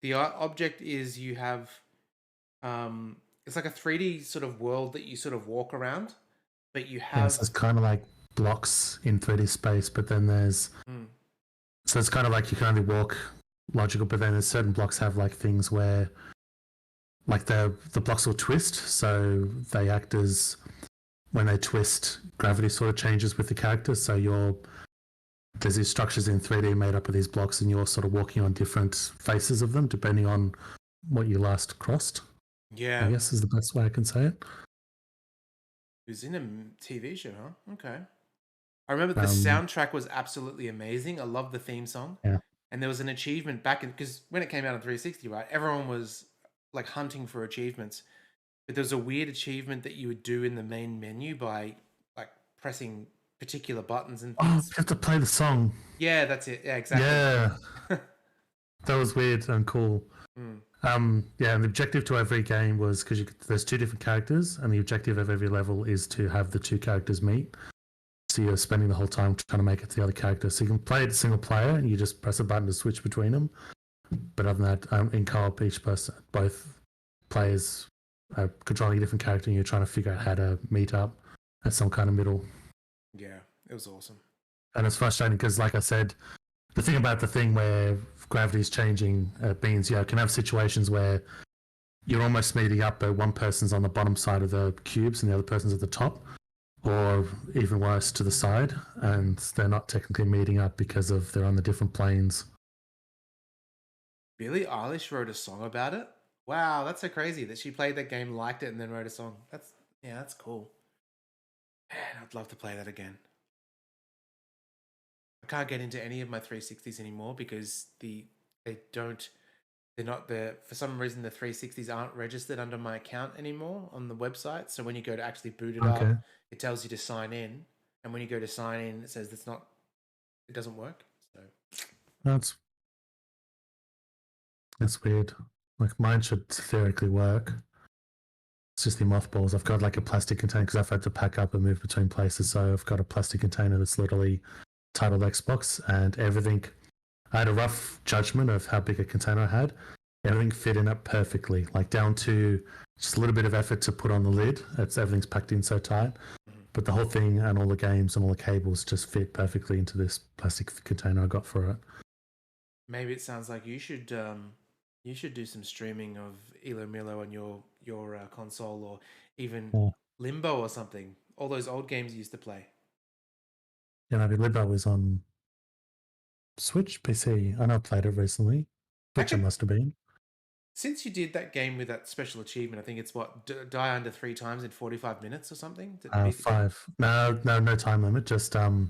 the object is you have it's like a 3D sort of world that you sort of walk around, but you have so it's kind of like blocks in 3D space, but then there's so it's kind of like you can only walk logical, but then there's certain blocks have like things where like the blocks will twist, so they act as when they twist, gravity sort of changes with the character. So there's these structures in 3D made up of these blocks, and you're sort of walking on different faces of them depending on what you last crossed. Yeah, I guess is the best way I can say it. It was in a TV show, huh? Okay. I remember the soundtrack was absolutely amazing. I love the theme song. Yeah. And there was an achievement because when it came out on 360, right, everyone was like hunting for achievements. But there was a weird achievement that you would do in the main menu by like pressing particular buttons and things. Oh, you have to play the song. Yeah, that's it. Yeah, exactly. Yeah. That was weird and cool. Yeah, and the objective to every game was because there's two different characters, and the objective of every level is to have the two characters meet. So you're spending the whole time trying to make it to the other character. So you can play it single player, and you just press a button to switch between them. But other than that, in co-op, both players are controlling a different character, and you're trying to figure out how to meet up at some kind of middle. Yeah, it was awesome. And it's frustrating because, like I said, the thing about the thing where gravity is changing means you can have situations where you're almost meeting up, but one person's on the bottom side of the cubes and the other person's at the top, or even worse, to the side, and they're not technically meeting up because they're on the different planes. Billie Eilish wrote a song about it. Wow, that's so crazy that she played that game, liked it, and then wrote a song. That's cool. Man, I'd love to play that again. I can't get into any of my 360s anymore because for some reason the 360s aren't registered under my account anymore on the website. So when you go to actually boot it up, it tells you to sign in, and when you go to sign in, it says it doesn't work. So that's weird. Like mine should theoretically work. It's just the mothballs. I've got like a plastic container because I've had to pack up and move between places. So I've got a plastic container that's literally titled Xbox, and everything. I had a rough judgment of how big a container I had. Everything fit in it perfectly, like down to just a little bit of effort to put on the lid. Everything's packed in so tight. But the whole thing and all the games and all the cables just fit perfectly into this plastic container I got for it. Maybe it sounds like you should do some streaming of Elo Milo on your console, or even Limbo or something. All those old games you used to play. Yeah, maybe Limbo was on Switch, PC. I know I played it recently. Which it must have been. Since you did that game with that special achievement, I think it's die under 3 times in 45 minutes or something? 5. No time limit. Just complete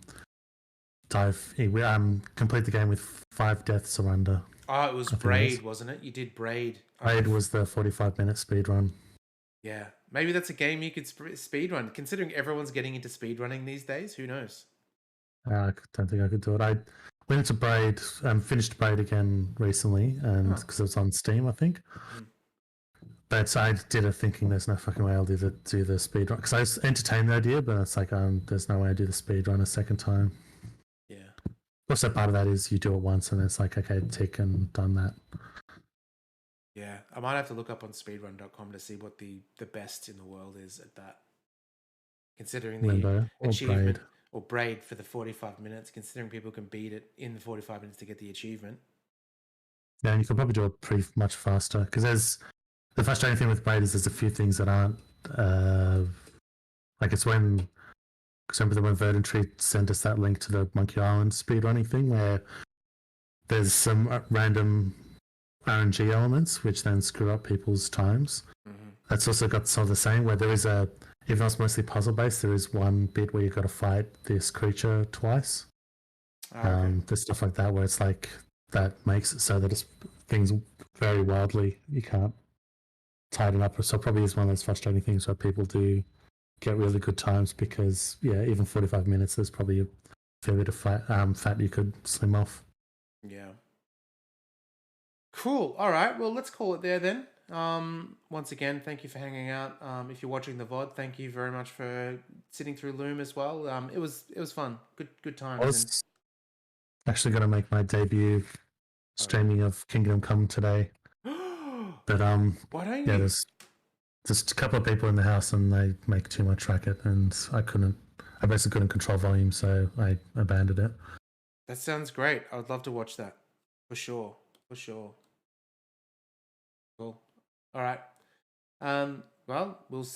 the game with 5 deaths or under. Oh, it was Braid, wasn't it? You did Braid. Braid was the 45-minute speed run. Yeah, maybe that's a game you could speed run. Considering everyone's getting into speed running these days, who knows? I don't think I could do it. I went into Braid, finished Braid again recently, and because it was on Steam, I think. But I did it thinking there's no fucking way I'll do the speed run, because I was entertained the idea, but it's like there's no way I do the speed run a second time. Yeah. Also, part of that is you do it once, and it's like, okay, tick and done that. Yeah, I might have to look up on speedrun.com to see what the best in the world is at that. Considering the Limbo achievement or Braid for the 45 minutes, considering people can beat it in the 45 minutes to get the achievement. Yeah, and you could probably do it pretty much faster, because the frustrating thing with Braid is there's a few things that aren't like it's when, remember when Verdant Tree sent us that link to the Monkey Island speedrunning thing where there's some random RNG elements which then screw up people's times. That's also got some of the same where there is even though it's mostly puzzle based, there is one bit where you've got to fight this creature twice. There's stuff like that where it's like that makes it so that things very wildly you can't tighten up. So it probably is one of those frustrating things where people do get really good times because even 45 minutes there's probably a fair bit of fat you could slim off. Yeah. Cool. All right. Well, let's call it there then. Once again, thank you for hanging out. If you're watching the VOD, thank you very much for sitting through Loom as well. It was fun. Good times. I was actually going to make my debut streaming of Kingdom Come today. But why don't you? Yeah, there's just a couple of people in the house and they make too much racket, and I basically couldn't control volume, so I abandoned it. That sounds great. I would love to watch that. For sure. Cool. All right. Well, we'll see